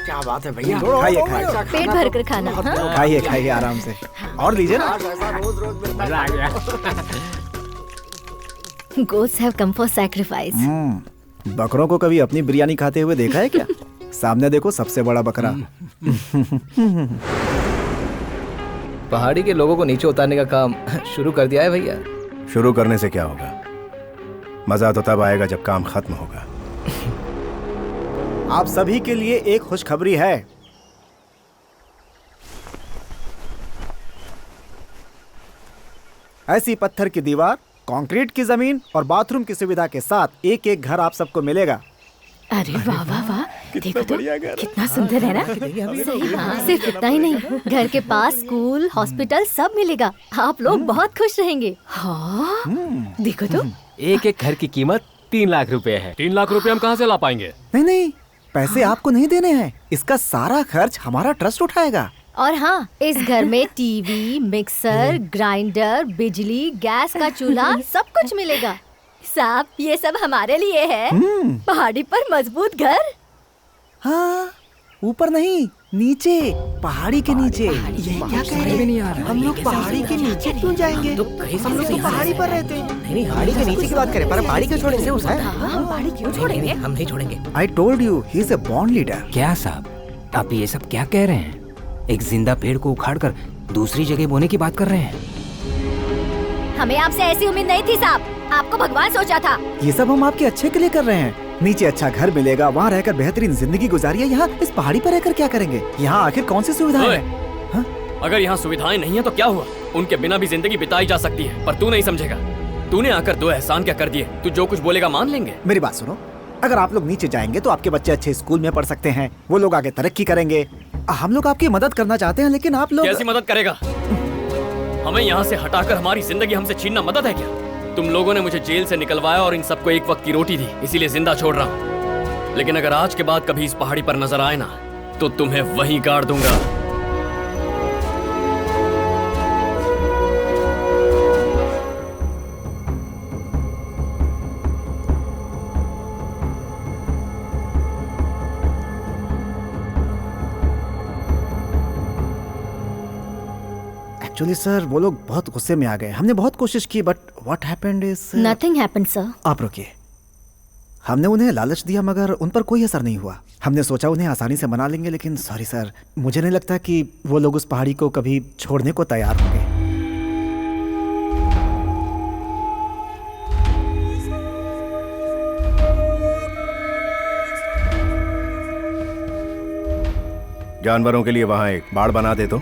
क्या बात है भैया। खाइए खाइए, पेट भर कर खाना। हाँ? खाइए खाइए आराम से। और लीजिए ना। मजा आ गया। Goats have come for sacrifice. बकरों को कभी अपनी बिरयानी खाते हुए देखा है क्या? सामने देखो, सबसे बड़ा बकरा। पहाड़ी के लोगों को नीचे उतारने का काम शुरू कर दिया है भैया। शुरू करने से क्या होगा? मजा तो तब आएगा जब काम खत्म होगा। आप सभी के लिए एक खुशखबरी है। ऐसी पत्थर की दीवार, कंक्रीट की जमीन और बाथरूम की सुविधा के साथ एक एक घर आप सबको मिलेगा। अरे वाह वाह वाह, देखो तो कितना सुंदर है ना। सही बात। सिर्फ इतना ही नहीं, घर के पास स्कूल, हॉस्पिटल सब मिलेगा। आप लोग बहुत खुश रहेंगे। हाँ, देखो तो। एक एक घर की कीमत 3 लाख रुपए है। 3 लाख रुपए हम कहाँ से ला पाएंगे? नहीं नहीं, पैसे आपको नहीं देने हैं, इसका सारा खर्च हमारा ट्रस्ट उठाएगा। और हाँ, इस घर में टीवी, मिक्सर, ग्राइंडर, बिजली, गैस का चूल्हा सब कुछ मिलेगा। साहब, ये सब हमारे लिए है। पहाड़ी पर मजबूत घर। हाँ, ऊपर नहीं, नीचे, पहाड़ी के नीचे। ये क्या कह रहे हैं? हम लोग पहाड़ी के नीचे क्यों जाएंगे? हम लोग तो पहाड़ी पर रहते हैं। नहीं, पहाड़ी के नीचे की बात करें, पर पहाड़ी क्यों छोड़ेंगे उसे? हम पहाड़ी क्यों छोड़ेंगे? हम नहीं छोड़ेंगे। I told you, he is a born leader. क्या साहब, आप ये सब क्या कह रहे हैं? एक जिंदा पेड़ को उखाड़कर दूसरी जगह बोने की बात कर रहे हैं। हमें आपसे ऐसी उम्मीद नहीं थी साहब, आपको भगवान सोचा था। ये सब हम आपके अच्छे के लिए कर रहे हैं। नीचे अच्छा घर मिलेगा, वहाँ रहकर बेहतरीन जिंदगी गुजारिए। यहाँ इस पहाड़ी पर रहकर क्या करेंगे? यहाँ आखिर कौन सी सुविधाएं हैं? अगर यहाँ सुविधाएं नहीं है तो क्या हुआ? उनके बिना भी जिंदगी बिताई जा सकती है, पर तू नहीं समझेगा। तूने आकर 2 एहसान क्या कर दिए? तू जो कुछ बोलेगा मान लेंगे। मेरी बात सुनो, अगर आप लोग नीचे जाएंगे तो आपके बच्चे अच्छे स्कूल में पढ़ सकते हैं, वो लोग आगे तरक्की करेंगे। हम लोग आपकी मदद करना चाहते हैं, लेकिन आप लोग कैसी मदद करेगा? हमें यहाँ से हटाकर हमारी जिंदगी हमसे छीनना मदद है क्या? तुम लोगों ने मुझे जेल से निकलवाया और इन सबको एक वक्त की रोटी दी, इसीलिए जिंदा छोड़ रहा हूँ। लेकिन अगर आज के बाद कभी इस पहाड़ी पर नजर आए ना तो तुम्हें वहीं गाड़ दूंगा। एक्चुअली सर वो लोग बहुत गुस्से में आ गए। हमने बहुत कोशिश की, but what happened is nothing happened sir. आप रुकिए। हमने उन्हें लालच दिया मगर उन पर कोई असर नहीं हुआ। हमने सोचा उन्हें आसानी से मना लेंगे, लेकिन सॉरी सर, मुझे नहीं लगता कि वो लोग उस पहाड़ी को कभी छोड़ने को तैयार होंगे। जानवरों के लिए वहां एक बाड़ बना दे तो।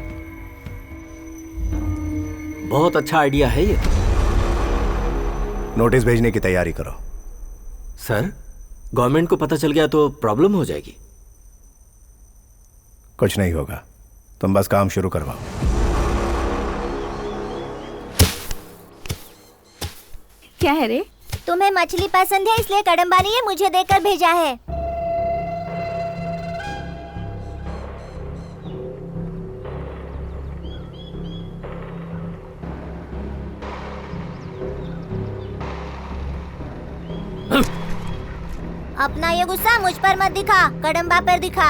बहुत अच्छा आइडिया है ये। नोटिस भेजने की तैयारी करो। सर, गवर्नमेंट को पता चल गया तो प्रॉब्लम हो जाएगी। कुछ नहीं होगा, तुम बस काम शुरू करवाओ। क्या है रे? तुम्हें मछली पसंद है इसलिए कदम्बा ने ये मुझे देकर भेजा है। अपना ये गुस्सा मुझ पर मत दिखा, कदम्बा पर दिखा।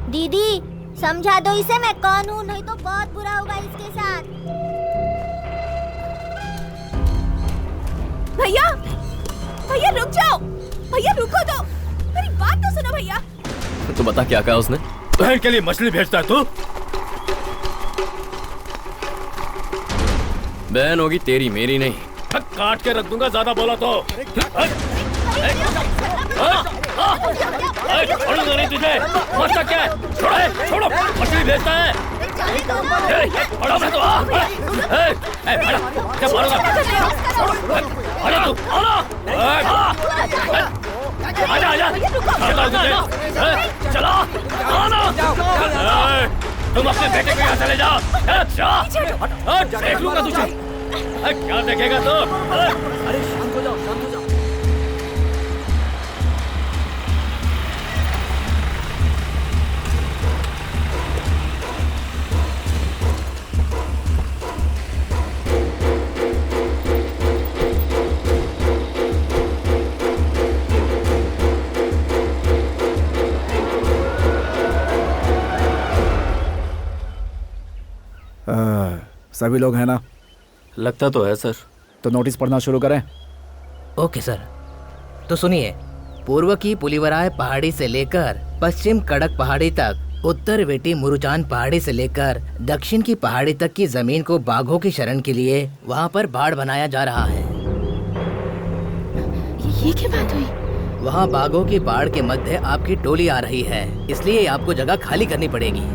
दीदी समझा दो इसे मैं कौन हूँ, नहीं तो बहुत बुरा होगा इसके साथ। भैया, भैया रुक जाओ, भैया रुको तो, मेरी बात तो सुनो भैया। तो बता क्या कहा उसने? बहन के लिए मछली भेजता है तू? बहन होगी तेरी, मेरी नहीं। काट के रख दूंगा ज्यादा बोला तो। छोड़ूंगा नहीं तुझे। मरता क्या है? छोड़ो, मछली भेजता है। बड़ा मैं तो क्या मारूंगा? आजा तू, आजा, चला, आना। तुम अपने बेटे को यहाँ चले जाओ। देख लूंगा तुझे। क्या देखेगा तू? अरे शांत हो जाओ, शांत हो जाओ। सभी लोग हैं ना? लगता तो है सर। तो नोटिस पढ़ना शुरू करें। Okay sir. तो सुनिए, पूर्व की पुलिवराय पहाड़ी से लेकर पश्चिम कड़क पहाड़ी तक, उत्तर वेटी मुरुचान पहाड़ी से लेकर दक्षिण की पहाड़ी तक की जमीन को बाघों की शरण के लिए वहाँ पर बाड़ बनाया जा रहा है। ये क्या बात हुई? वहाँ बाघों की बाड़ के मध्य आपकी टोली आ रही है, इसलिए आपको जगह खाली करनी पड़ेगी।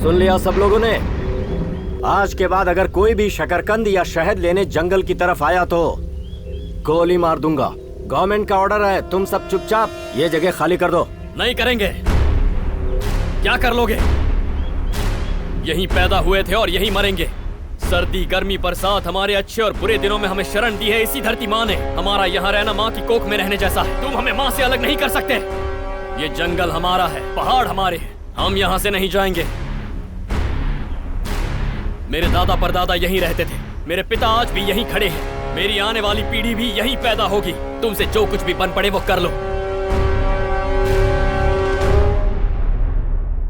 सुन लिया सब लोगों ने? आज के बाद अगर कोई भी शकरकंद या शहद लेने जंगल की तरफ आया तो गोली मार दूंगा। गवर्नमेंट का ऑर्डर है, तुम सब चुपचाप ये जगह खाली कर दो। नहीं करेंगे। क्या कर लोगे? यहीं पैदा हुए थे और यहीं मरेंगे। सर्दी गर्मी बरसात हमारे अच्छे और बुरे दिनों में हमें शरण दी है इसी धरती माँ ने। हमारा यहाँ रहना माँ की कोख में रहने जैसा है। तुम हमें माँ से अलग नहीं कर सकते। ये जंगल हमारा है, पहाड़ हमारे हैं, हम यहाँ से नहीं जाएंगे। मेरे दादा परदादा यहीं रहते थे, मेरे पिता आज भी यहीं खड़े हैं, मेरी आने वाली पीढ़ी भी यहीं पैदा होगी। तुमसे जो कुछ भी बन पड़े वो कर लो।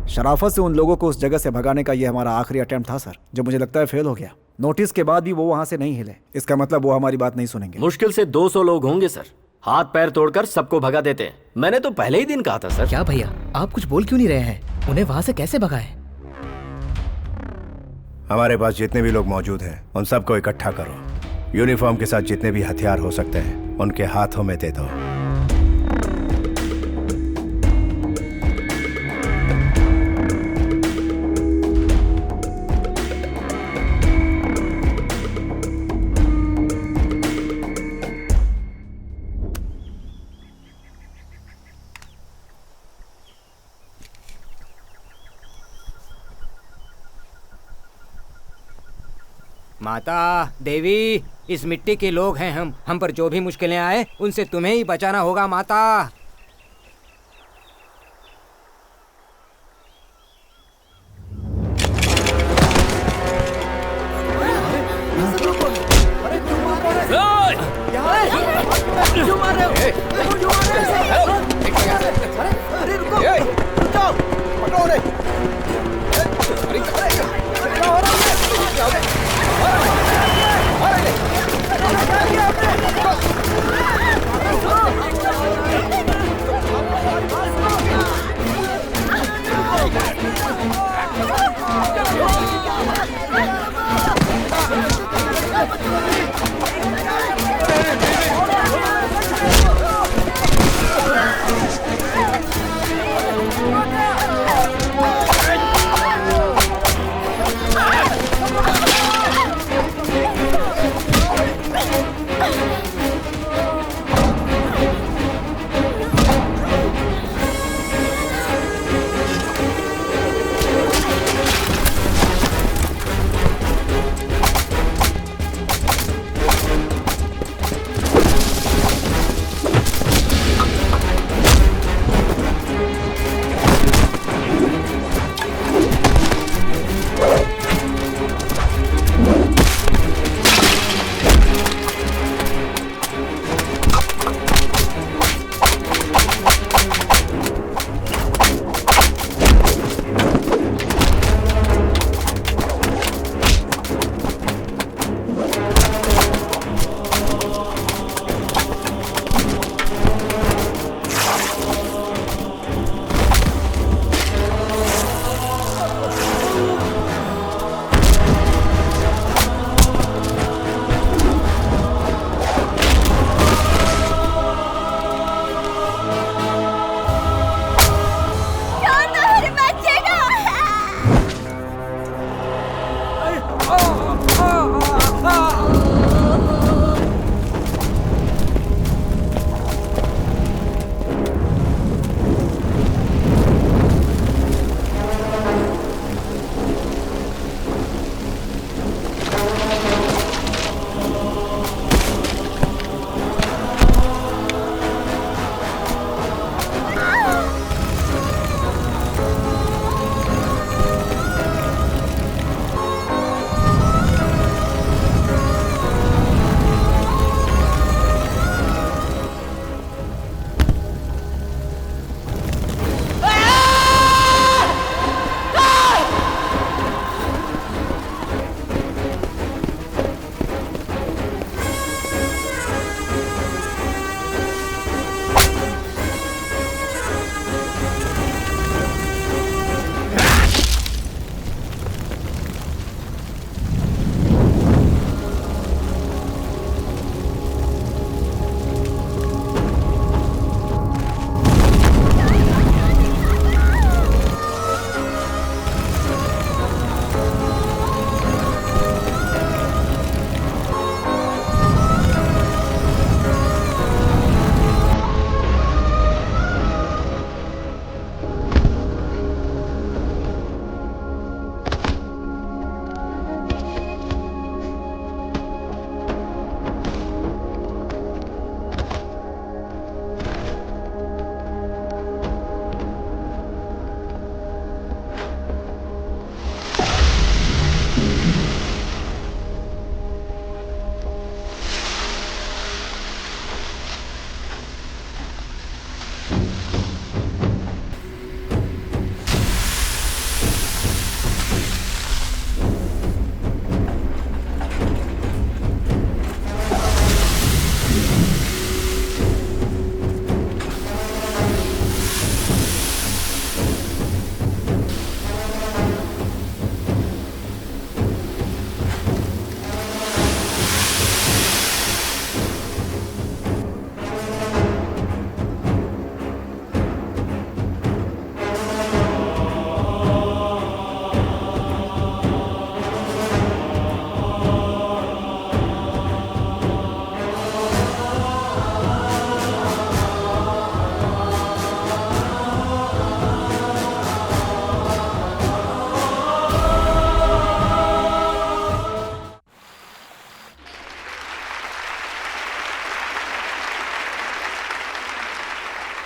शराफत से उन लोगों को उस जगह से भगाने का ये हमारा आखिरी अटेम्प्ट था सर, जो मुझे लगता है फेल हो गया। नोटिस के बाद भी वो वहाँ से नहीं हिले, इसका मतलब वो हमारी बात नहीं सुनेंगे। मुश्किल से 200 लोग होंगे सर। हाथ पैर तोड़कर सबको भगा देते हैं। मैंने तो पहले ही दिन कहा था सर। क्या भैया, आप कुछ बोल क्यों नहीं रहे हैं? उन्हें वहाँ से कैसे भगाएं? हमारे पास जितने भी लोग मौजूद हैं उन सबको इकट्ठा करो। यूनिफॉर्म के साथ जितने भी हथियार हो सकते हैं उनके हाथों में दे दो। माता देवी, इस मिट्टी के लोग हैं हम पर जो भी मुश्किलें आए उनसे तुम्हें ही बचाना होगा माता। क्यों मार रहे हो? क्यों मार रहे हो? अरे रुको, रुको, पकड़ो रे। अरे क्या हो रहा है?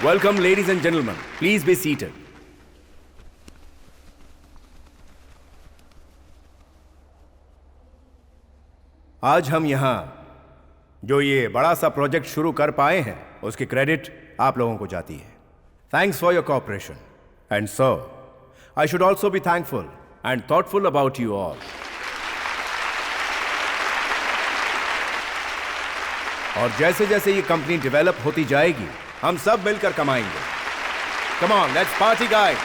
Welcome, ladies and gentlemen. Please be seated. आज हम यहां जो ये बड़ा सा प्रोजेक्ट शुरू कर पाए हैं उसकी क्रेडिट आप लोगों को जाती है. Thanks for your cooperation and so I should also be thankful and thoughtful about you all. और जैसे जैसे ये कंपनी डेवलप होती जाएगी हम सब मिलकर कमाएंगे. Come on, let's party guys.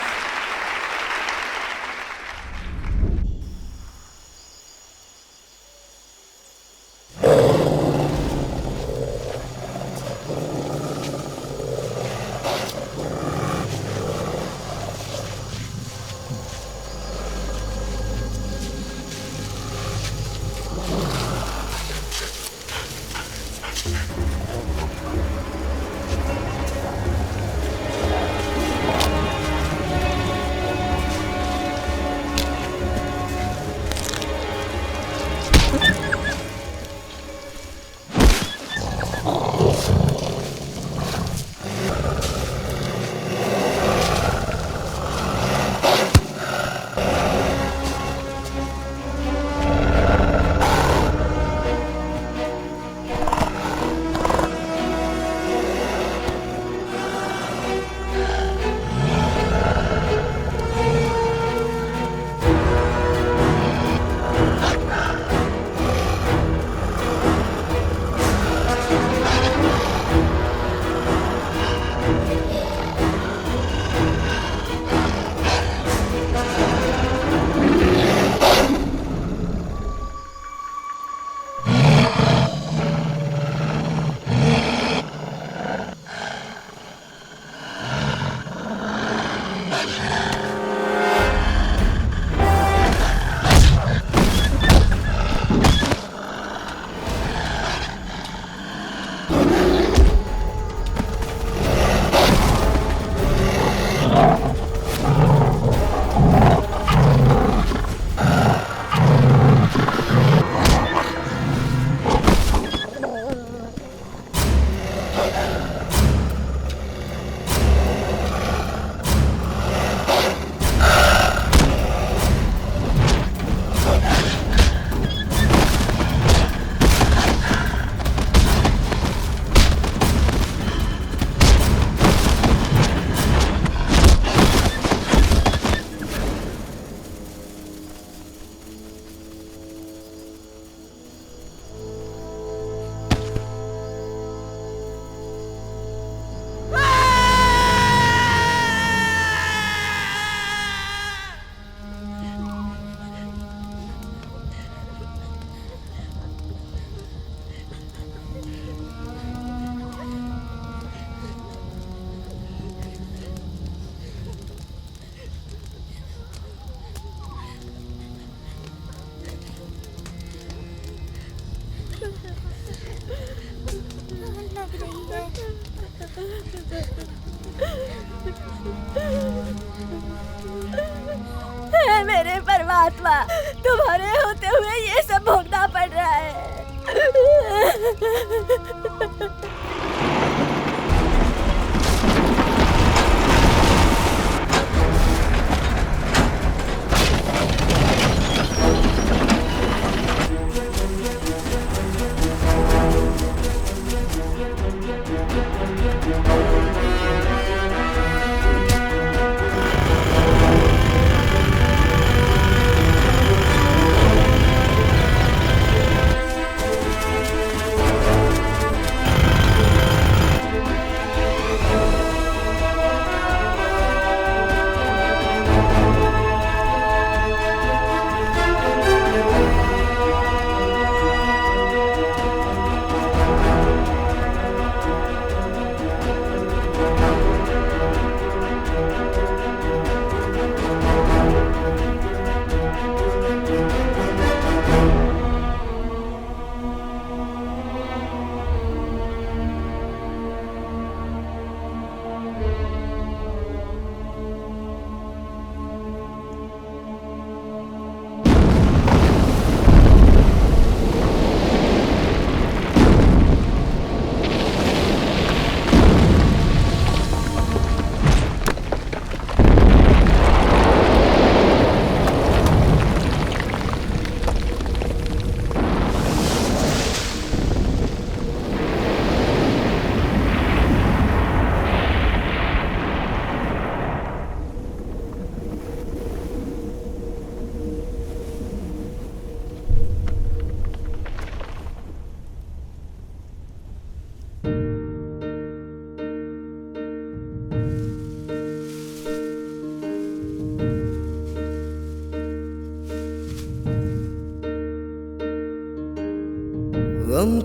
हे मेरे परमात्मा, तुम्हारे होते हुए ये सब भोगना पड़ रहा है.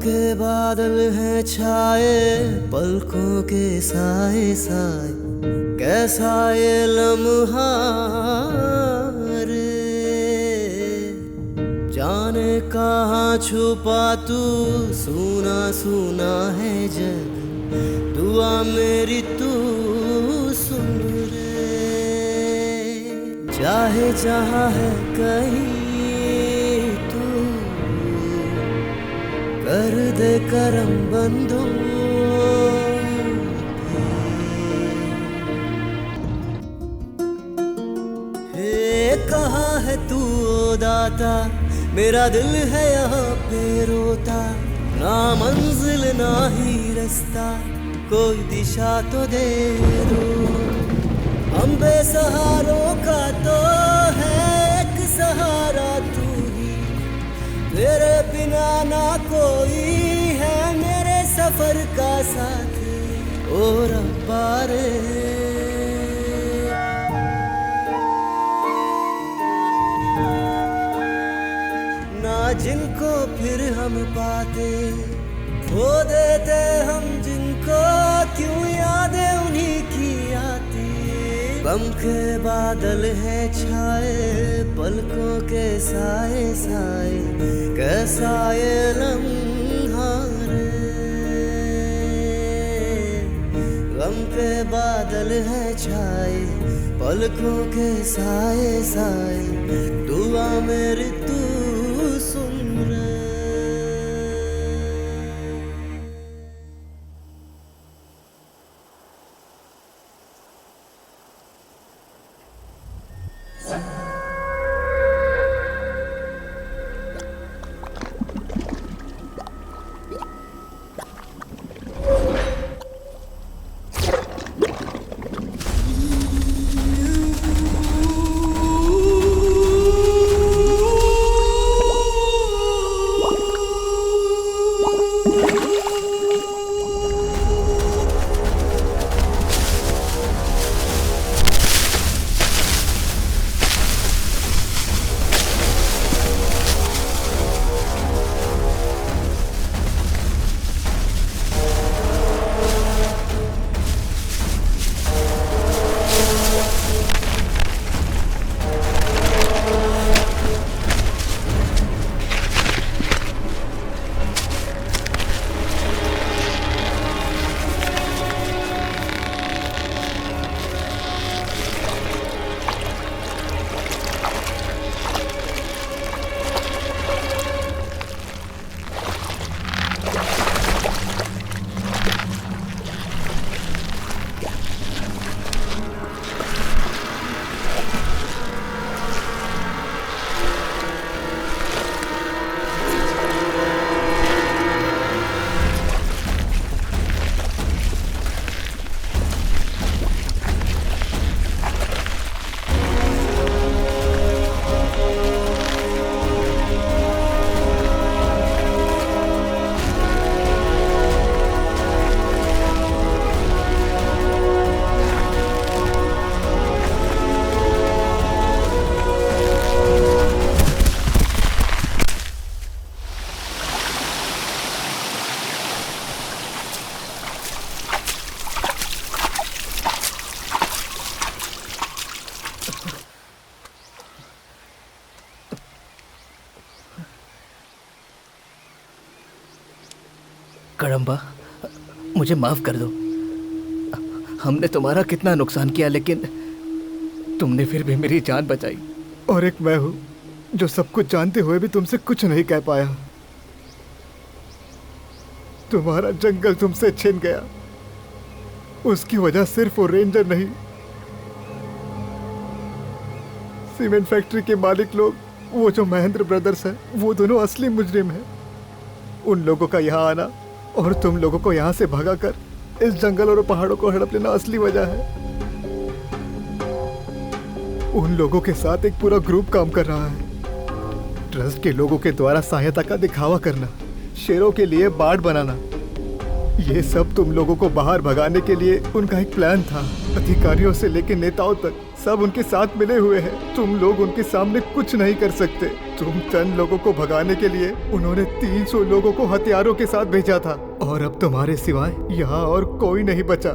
के बादल हैं छाए पलकों के साए साए, कैसा ये लम्हा रे, जाने कहाँ छुपा तू, सुना सुना है जग, दुआ मेरी तू सुन रे, चाहे जहाँ है कहीं कर दे करम बंदो। हे कहाँ है तू ओ दाता, मेरा दिल है यहाँ पे रोता, ना मंजिल ना ही रास्ता, कोई दिशा तो दे दो। हम बेसहारों का तो है एक सहारा तू, तेरे बिना ना कोई है मेरे सफर का साथ, ओ रब्बा रे। ना जिनको फिर हम पाते, खो देते हम जिनको, क्यों यादें उन्हीं की आती। गम के बादल हैं छाए पलकों के साए साए, कैसा ये लम्हा रे। गम के बादल हैं छाए पलकों के साए साए, दुआ मेरी तू सुन रे। कड़म्बा, मुझे माफ कर दो। हमने तुम्हारा कितना नुकसान किया, लेकिन तुमने फिर भी मेरी जान बचाई। और एक मैं हूँ जो सब कुछ जानते हुए भी तुमसे कुछ नहीं कह पाया। तुम्हारा जंगल तुमसे छिन गया, उसकी वजह सिर्फ वो रेंजर नहीं, सीमेंट फैक्ट्री के मालिक लोग, वो जो महेंद्र ब्रदर्स हैं, वो दोनों असली मुजरिम हैं। उन लोगों का यहाँ आना और तुम लोगों को यहाँ से भगाकर इस जंगल और पहाड़ों को हड़प लेना असली वजह है। उन लोगों के साथ एक पूरा ग्रुप काम कर रहा है। ट्रस्ट के लोगों के द्वारा सहायता का दिखावा करना, शेरों के लिए बाड़ बनाना, ये सब तुम लोगों को बाहर भगाने के लिए उनका एक प्लान था। अधिकारियों से लेकर नेताओं तक सब उनके साथ मिले हुए हैं। तुम लोग उनके सामने कुछ नहीं कर सकते। तुम चंद लोगों को भगाने के लिए उन्होंने 300 लोगों को हथियारों के साथ भेजा था, और अब तुम्हारे सिवाय यहाँ और कोई नहीं बचा।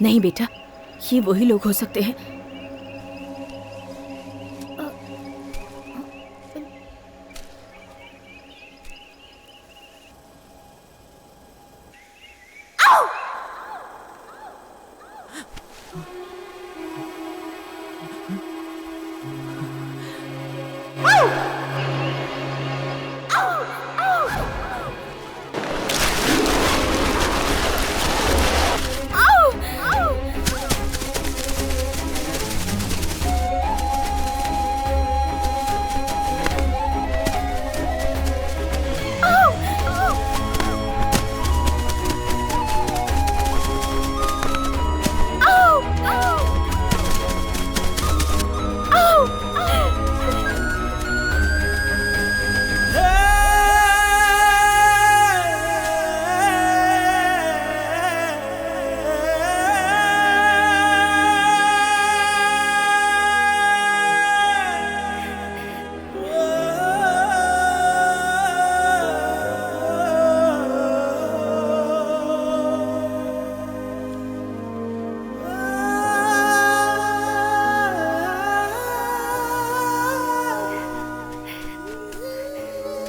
नहीं बेटा, ये वही लोग हो सकते हैं।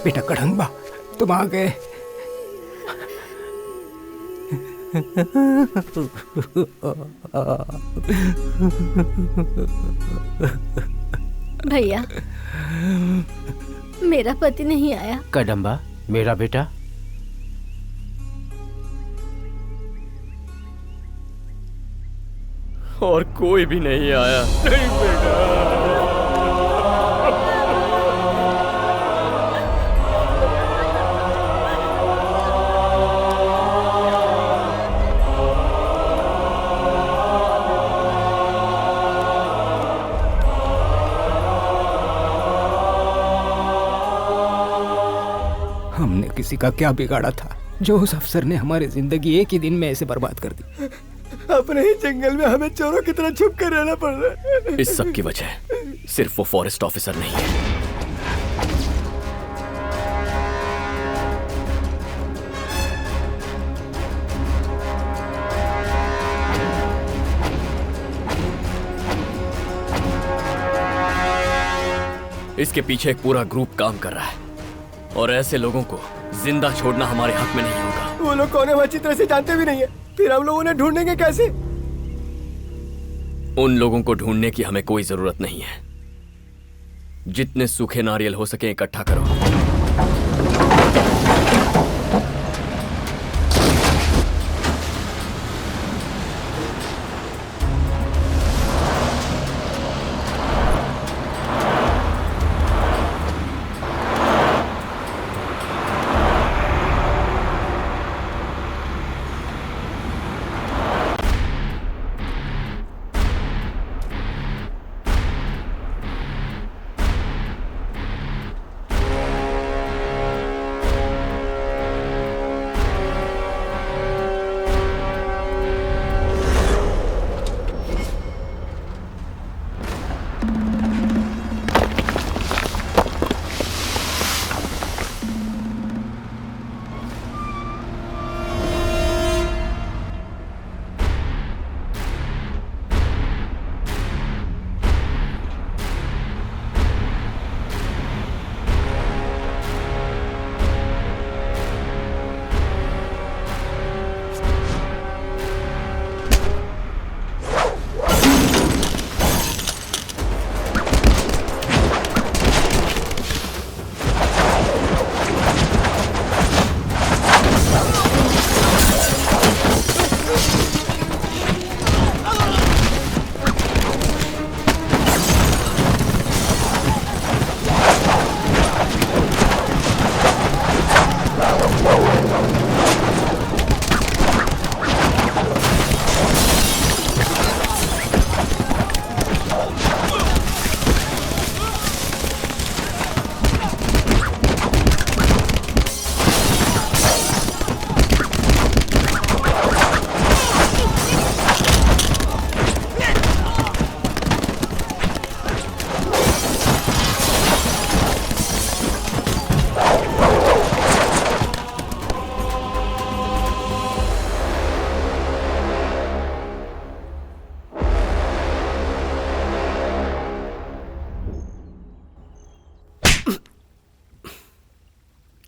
बेटा कड़ंबा, तुम आ गए। भैया, मेरा पति नहीं आया। कदम्बा, मेरा बेटा। और कोई भी नहीं आया। नहीं बेटा। हमने किसी का क्या बिगाड़ा था जो उस अफसर ने हमारी जिंदगी एक ही दिन में ऐसे बर्बाद कर दी। अपने ही जंगल में हमें चोरों की तरह छुप कर रहना पड़ रहा है। इस सब की वजह सिर्फ वो फॉरेस्ट ऑफिसर नहीं है। इसके पीछे एक पूरा ग्रुप काम कर रहा है और ऐसे लोगों को जिंदा छोड़ना हमारे हक में नहीं होगा। वो लोग कौन है वो अच्छी तरह से जानते भी नहीं है, फिर हम लोग उन्हें ढूंढेंगे कैसे? उन लोगों को ढूंढने की हमें कोई जरूरत नहीं है। जितने सूखे नारियल हो सके इकट्ठा करो।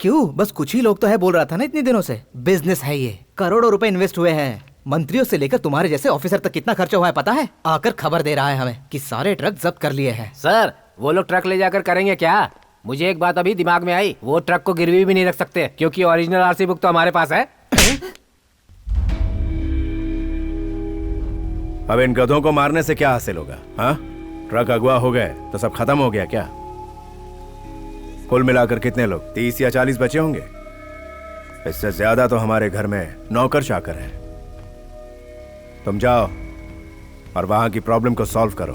क्यों? बस कुछ ही लोग तो है बोल रहा था ना इतने दिनों से। बिजनेस है ये, करोड़ों रुपए इन्वेस्ट हुए हैं। मंत्रियों से लेकर तुम्हारे जैसे ऑफिसर तक कितना खर्चा हुआ है पता है? आकर खबर दे रहा है हमें कि सारे ट्रक जब्त कर लिए हैं। सर वो लोग ट्रक ले जाकर करेंगे क्या? मुझे एक बात अभी दिमाग में आई, वो ट्रक को गिरवी भी नहीं रख सकते क्योंकि ओरिजिनल आरसी बुक तो हमारे पास है। अब इन गधों को मारने से क्या हासिल होगा? हाँ, ट्रक अगवा हो गए तो सब खत्म हो गया क्या? कुल मिलाकर कितने लोग, 30 या 40 बचे होंगे? इससे ज्यादा तो हमारे घर में नौकर चाकर हैं। तुम जाओ और वहां की प्रॉब्लम को सॉल्व करो।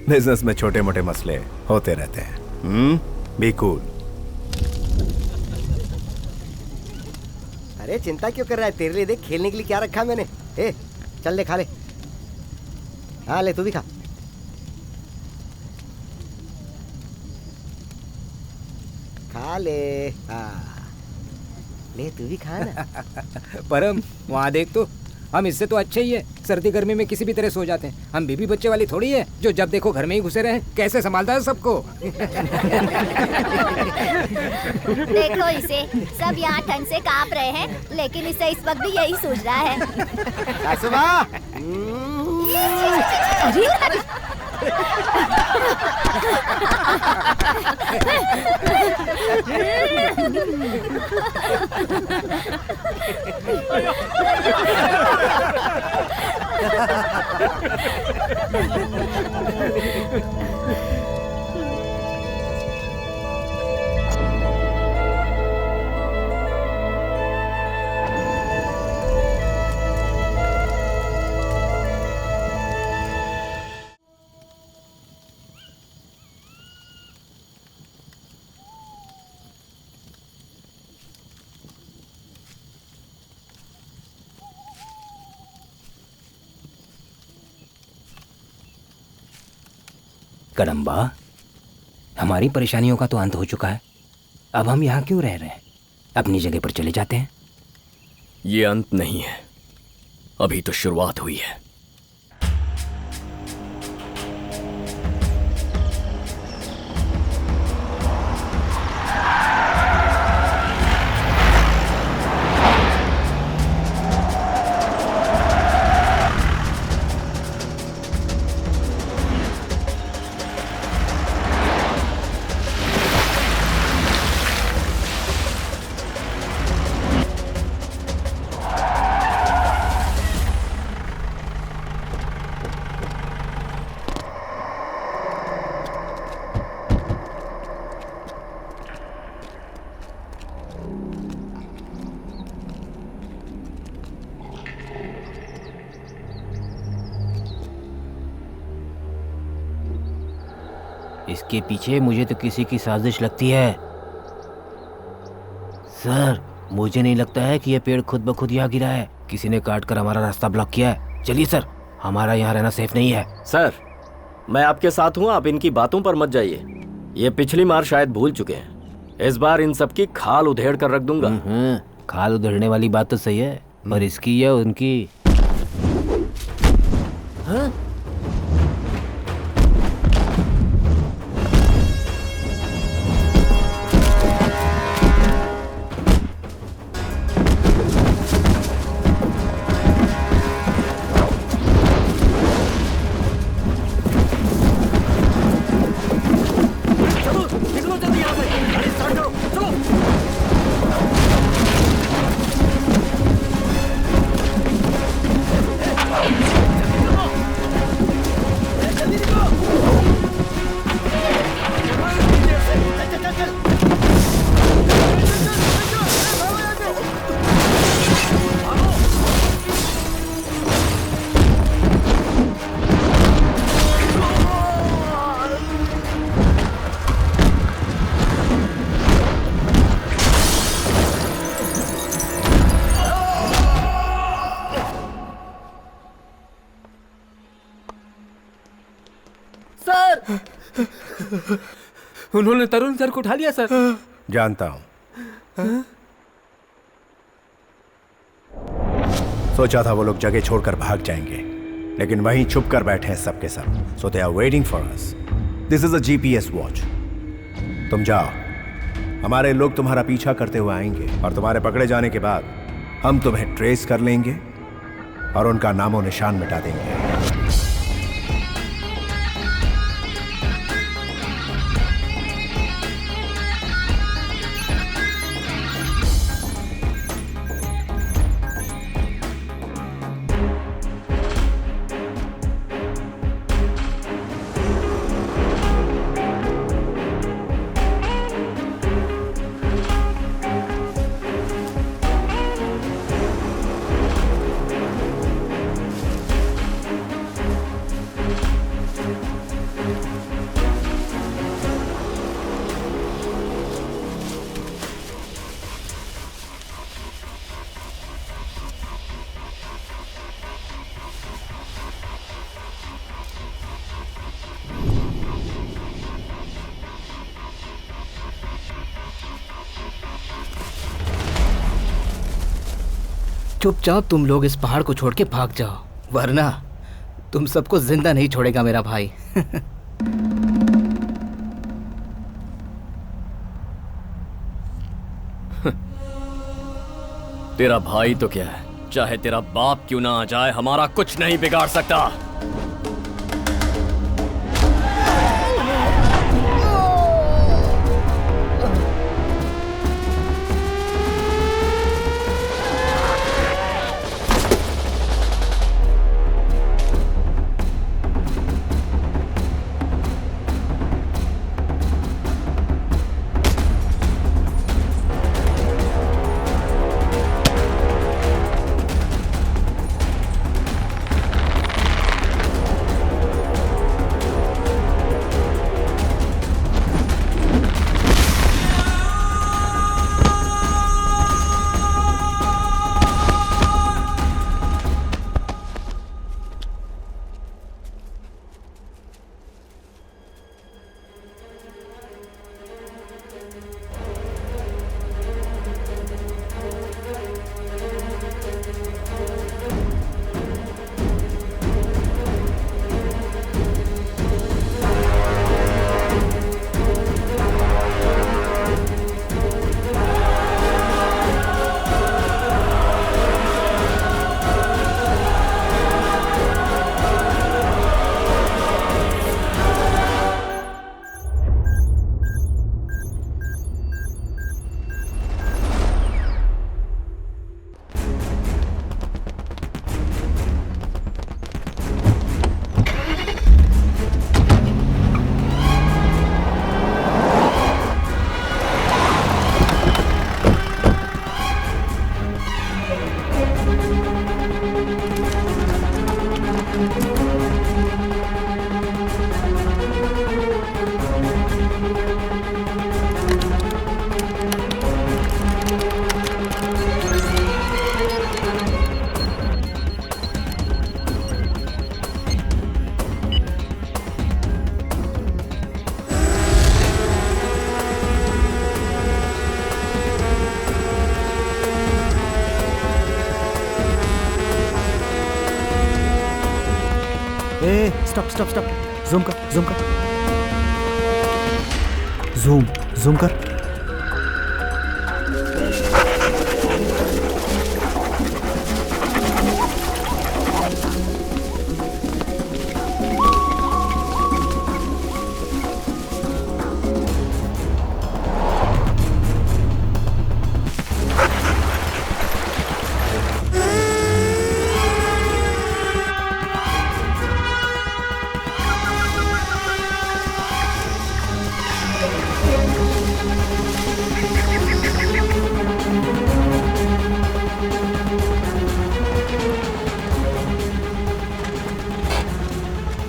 बिजनेस में छोटे मोटे मसले होते रहते हैं। Be cool. अरे चिंता क्यों कर रहा है? तेरे लिए देख खेलने के लिए क्या रखा मैंने। ए चल ले, खा ले। हाँ ले, तू भी खा। खा ले। हाँ ले, तू भी खा ना। परम वहाँ देख तो, हम इससे तो अच्छे ही है। सर्दी गर्मी में किसी भी तरह सो जाते हैं। हम बीबी बच्चे वाली थोड़ी है जो जब देखो घर में ही घुसे रहे। कैसे संभालता है सबको। देखो इसे, सब यहाँ ठंड से कांप रहे हैं, लेकिन इसे इस वक्त भी यही सोच रहा है। कदम्बा, हमारी परेशानियों का तो अंत हो चुका है। अब हम यहाँ क्यों रह रहे हैं? अपनी जगह पर चले जाते हैं। ये अंत नहीं है, अभी तो शुरुआत हुई है। इसके पीछे मुझे तो किसी की साजिश लगती है। सर, मुझे नहीं लगता है कि यह पेड़ खुद ब खुद यहाँ गिरा है। किसी ने काट कर हमारा रास्ता ब्लॉक किया है। चलिए सर, हमारा यहाँ रहना सेफ नहीं है। सर, मैं आपके साथ हूँ, आप इनकी बातों पर मत जाइए। ये पिछली बार शायद भूल चुके हैं। इस बार इन सब की खाल उधेड़ कर रख दूंगा। खाल उधेड़ने वाली बात तो सही है, पर इसकी या उनकी। हाँ? उन्होंने तरुण सर को उठा लिया सर। जानता हूं। सोचा था वो लोग जगह छोड़कर भाग जाएंगे, लेकिन वहीं छुप कर बैठे हैं सबके सब। So they are waiting for us. This is a GPS watch. तुम जाओ, हमारे लोग तुम्हारा पीछा करते हुए आएंगे और तुम्हारे पकड़े जाने के बाद हम तुम्हें ट्रेस कर लेंगे और उनका नामो निशान मिटा देंगे। चुपचाप तुम लोग इस पहाड़ को छोड़ के भाग जाओ, वरना तुम सबको जिंदा नहीं छोड़ेगा मेरा भाई। तेरा भाई तो क्या है, चाहे तेरा बाप क्यों ना आ जाए, हमारा कुछ नहीं बिगाड़ सकता। स्टॉप स्टॉप स्टॉप, जूम कर, जूम कर, जूम जूम कर।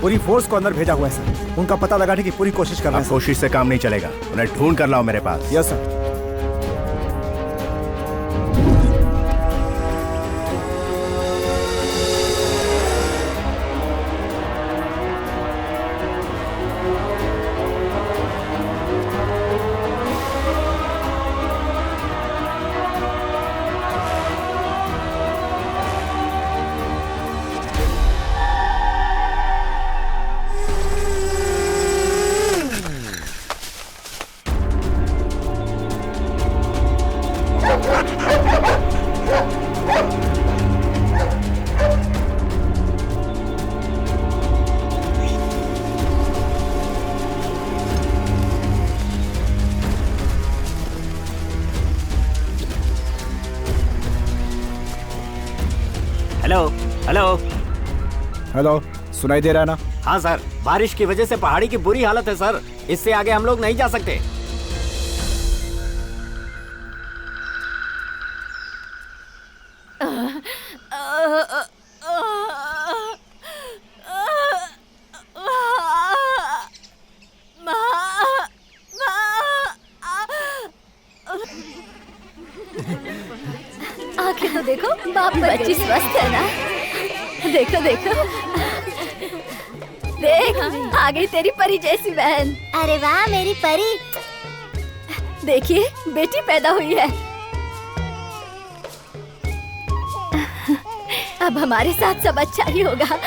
पूरी फोर्स को अंदर भेजा हुआ है सर। उनका पता लगाने की पूरी कोशिश कर रहे हैं। कोशिश से काम नहीं चलेगा, उन्हें ढूंढ कर लाओ मेरे पास। Yes sir. Hello hello hello, सुनाई दे रहा है ना? हाँ सर, बारिश की वजह से पहाड़ी की बुरी हालत है सर। इससे आगे हम लोग नहीं जा सकते। आंखें तो देखो, बाप बच्ची स्वस्थ है ना? देखो देखो, देख आ गई तेरी परी जैसी बहन। अरे वाह मेरी परी। देखिए बेटी पैदा हुई है। अब हमारे साथ सब अच्छा ही होगा।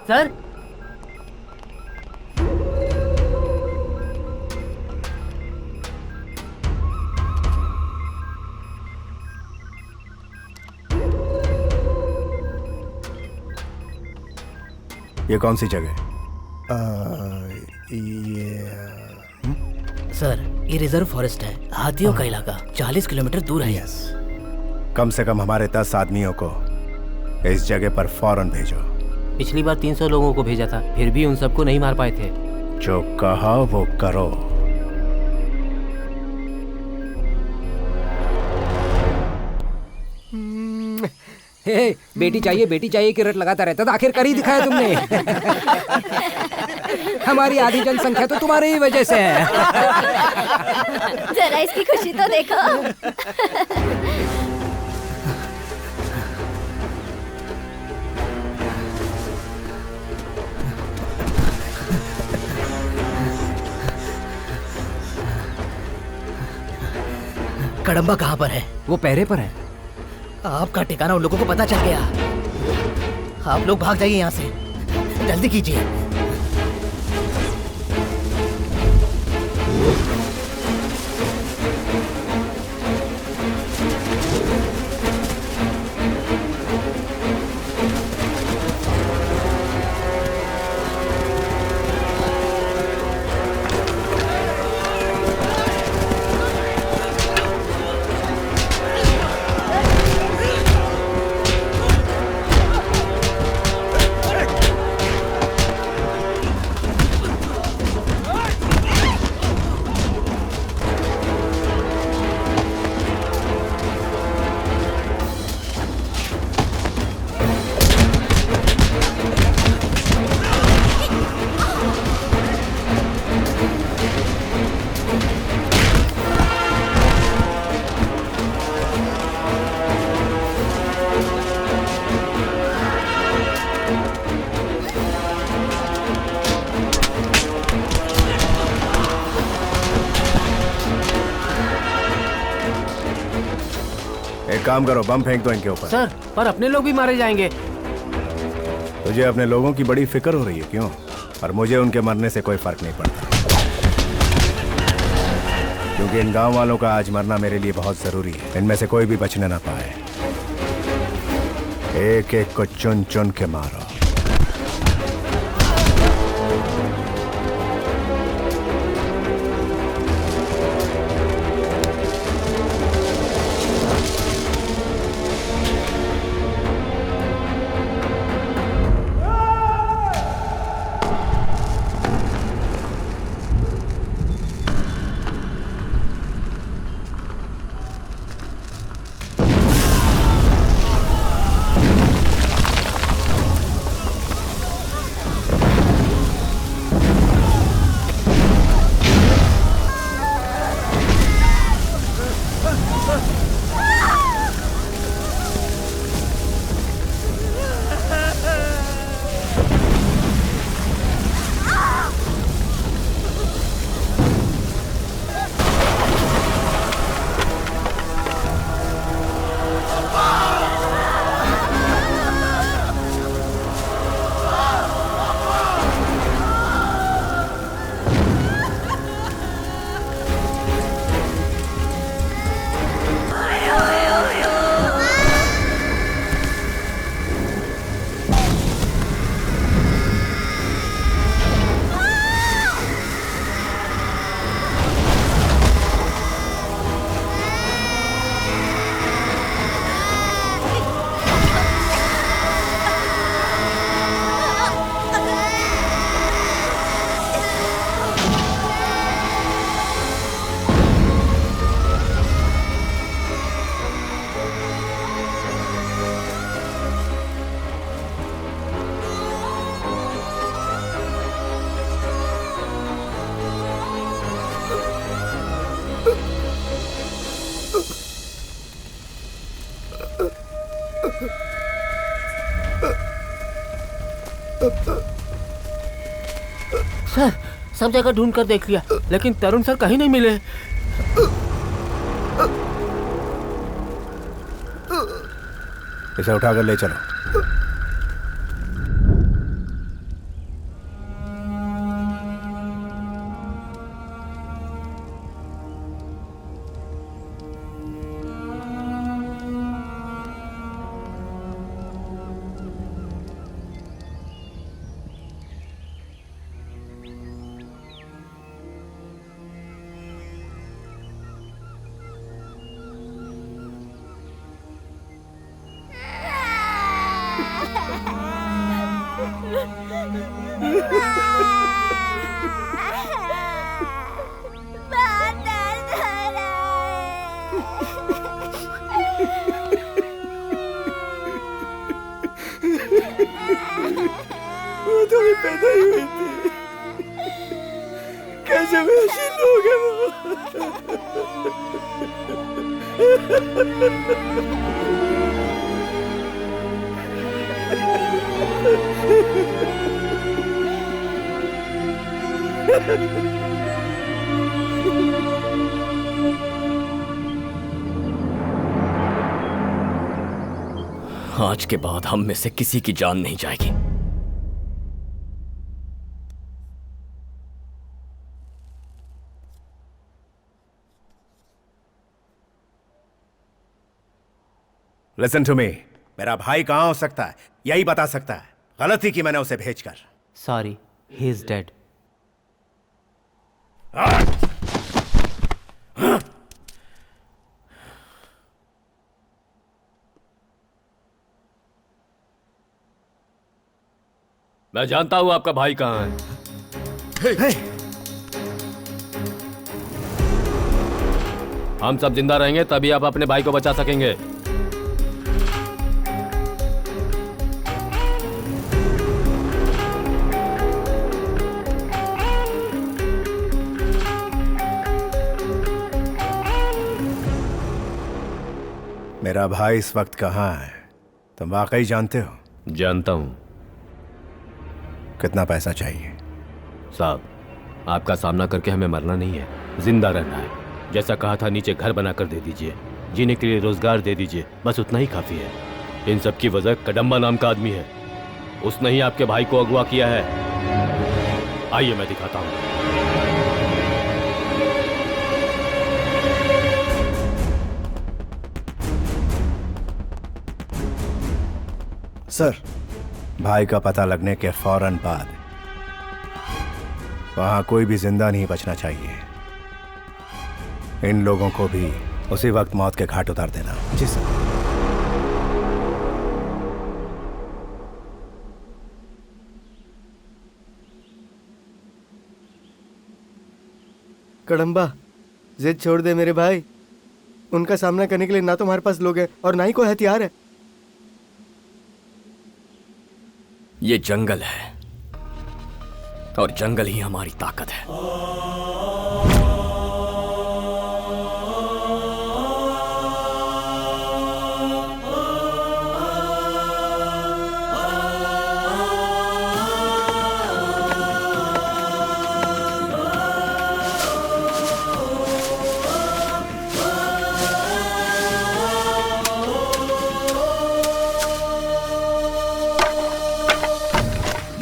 सर, ये कौन सी जगह? सर ये रिजर्व फॉरेस्ट है, हाथियों का इलाका 40 किलोमीटर दूर है। कम से कम हमारे 10 आदमियों को इस जगह पर फौरन भेजो। पिछली बार 300 लोगों को भेजा था, फिर भी उन सबको नहीं मार पाए थे। जो कहा वो करो। हे, बेटी चाहिए कि रट लगाता रहता था, आखिर कर ही दिखाया तुमने। हमारी आधी जनसंख्या तो तुम्हारी ही वजह से है। जरा इसकी खुशी तो देखो। कड़म्बा कहाँ पर है? वो पहरे पर है। आपका ठिकाना उन लोगों को पता चल गया। आप लोग भाग जाइए यहाँ से, जल्दी कीजिए। काम करो, बम फेंक दो इनके ऊपर। सर, पर अपने लोग भी मारे जाएंगे। तुझे अपने लोगों की बड़ी फिक्र हो रही है, क्यों? और मुझे उनके मरने से कोई फर्क नहीं पड़ता, क्योंकि इन गांव वालों का आज मरना मेरे लिए बहुत जरूरी है। इनमें से कोई भी बचने ना पाए। एक एक को चुन चुन के मारो। सर, सब जगह ढूंढ कर देख लिया, लेकिन तरुण सर कहीं नहीं मिले। इसे उठाकर ले चलो। वो तो भी पैदा ही हुई थी, कैसे वैसे लोग हैं आज के बाद हम में से किसी की जान नहीं जाएगी। Listen to me, मेरा भाई कहाँ हो सकता है यही बता सकता है। गलती की मैंने उसे भेजकर। Sorry, he is dead. मैं जानता हूं आपका भाई कहाँ है। हम सब जिंदा रहेंगे तभी आप अपने भाई को बचा सकेंगे। मेरा भाई इस वक्त कहाँ है तुम वाकई जानते हो? जानता हूं। कितना पैसा चाहिए? साहब, आपका सामना करके हमें मरना नहीं है, जिंदा रहना है। जैसा कहा था नीचे घर बनाकर दे दीजिए, जीने के लिए रोजगार दे दीजिए, बस उतना ही काफी है। इन सब की वजह कदम्बा नाम का आदमी है। उसने ही आपके भाई को अगवा किया है। आइए मैं दिखाता हूं। सर, भाई का पता लगने के फौरन बाद वहां कोई भी जिंदा नहीं बचना चाहिए। इन लोगों को भी उसी वक्त मौत के घाट उतार देना। जी सर। कड़म्बा, जिद छोड़ दे मेरे भाई। उनका सामना करने के लिए ना तो हमारे पास लोग हैं और ना ही कोई हथियार है। ये जंगल है और जंगल ही हमारी ताकत है।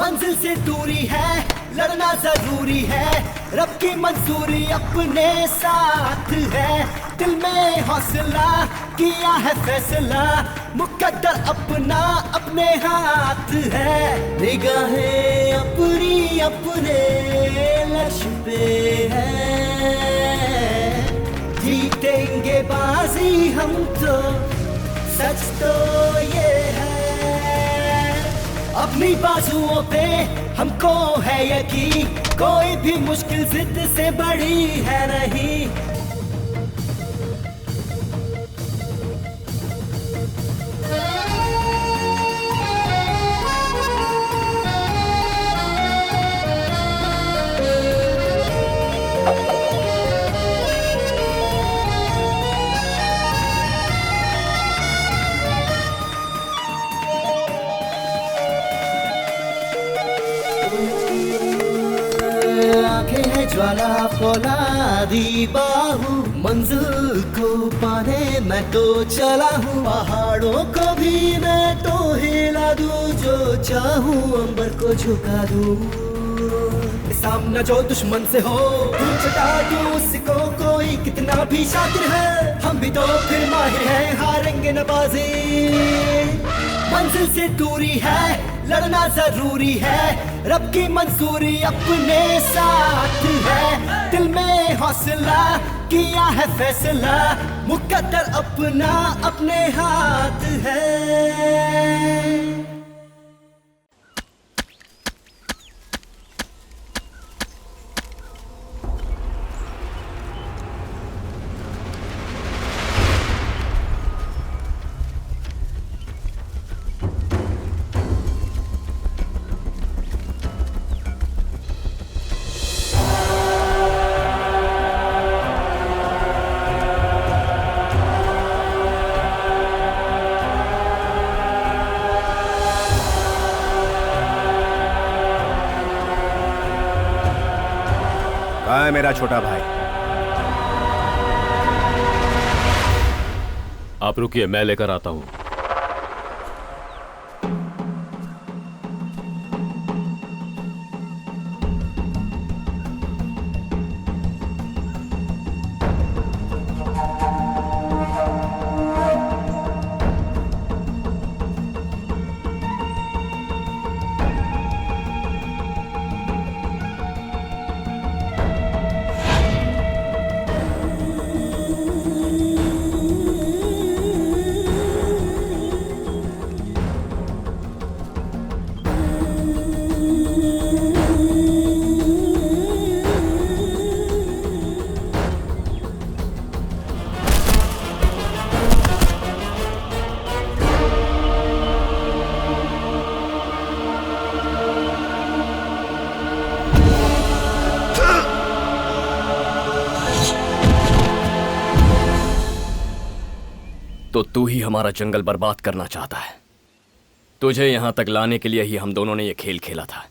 मंजिल से दूरी है, लड़ना जरूरी है, रब की मंजूरी अपने साथ है। दिल में हौसला किया है फैसला, मुकद्दर अपना अपने हाथ है। निगाहें अपनी अपने लक्ष्य पे है, जीतेंगे बाजी हम तो, सच तो ये है। अपनी बाजुओं पे हमको है यकीन, कोई भी मुश्किल जिद से बड़ी है नहीं। ज्वाला फौलादी बाहू, मंजिल को पाने मैं तो चला हूँ। पहाड़ों को भी मैं तो हिला दूँ, जो चाहूँ अंबर को झुका दूँ। सामना जो दुश्मन से हो चटा दूँ, उसको कोई कितना भी शातिर है, हम भी तो फिर माहिर हैं, हारेंगे न बाजी। मंजिल से दूरी है, लड़ना जरूरी है, रब की मंजूरी अपने साथ है। दिल में हौसला किया है फैसला, मुकद्दर अपना अपने हाथ है। कहाँ है मेरा छोटा भाई? आप रुकिए, मैं लेकर आता हूं। तो तू ही हमारा जंगल बर्बाद करना चाहता है। तुझे यहां तक लाने के लिए ही हम दोनों ने यह खेल खेला था।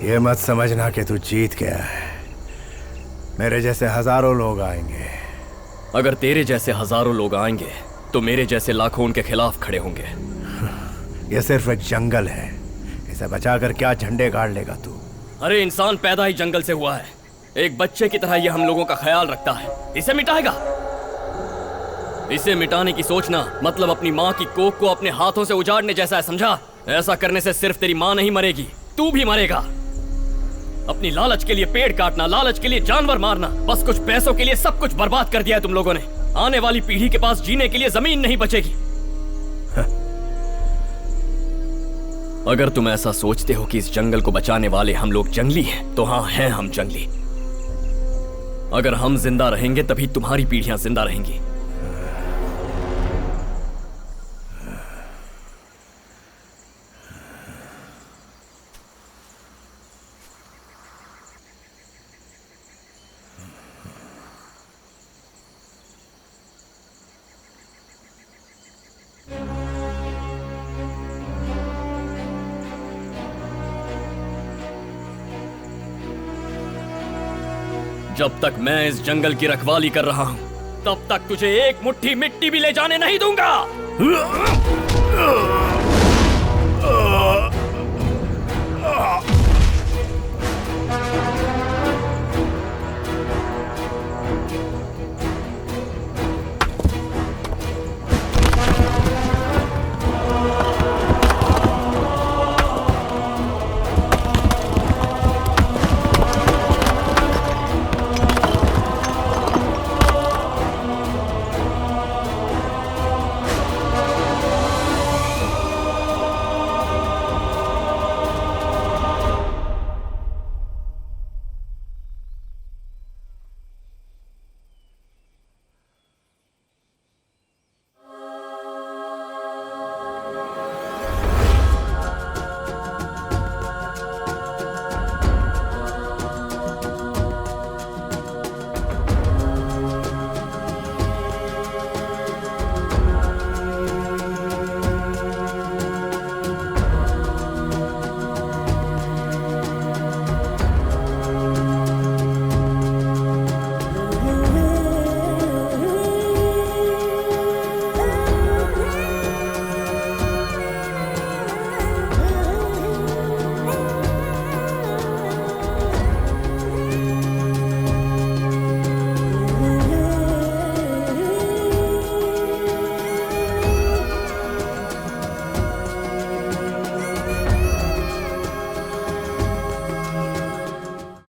ये मत समझना कि तू जीत गया है। मेरे जैसे हजारों लोग आएंगे। अगर तेरे जैसे हजारों लोग आएंगे तो मेरे जैसे लाखों उनके खिलाफ खड़े होंगे। ये सिर्फ एक जंगल है, इसे बचाकर क्या झंडे गाड़ लेगा तू? अरे इंसान पैदा ही जंगल से हुआ है। एक बच्चे की तरह ये हम लोगों का ख्याल रखता है। इसे मिटाएगा? इसे मिटाने की सोचना मतलब अपनी माँ की कोख को अपने हाथों से उजाड़ने जैसा है, समझा? ऐसा करने से सिर्फ तेरी माँ नहीं मरेगी, तू भी मरेगा। अपनी लालच के लिए पेड़ काटना, लालच के लिए जानवर मारना, बस कुछ पैसों के लिए सब कुछ बर्बाद कर दिया है तुम लोगों ने। आने वाली पीढ़ी के पास जीने के लिए जमीन नहीं बचेगी। अगर तुम ऐसा सोचते हो कि इस जंगल को बचाने वाले हम लोग जंगली हैं, तो हाँ, हैं हम जंगली। अगर हम जिंदा रहेंगे तभी तुम्हारी पीढ़ियां जिंदा रहेंगी। जब तक मैं इस जंगल की रखवाली कर रहा हूं, तब तक तुझे एक मुट्ठी मिट्टी भी ले जाने नहीं दूंगा।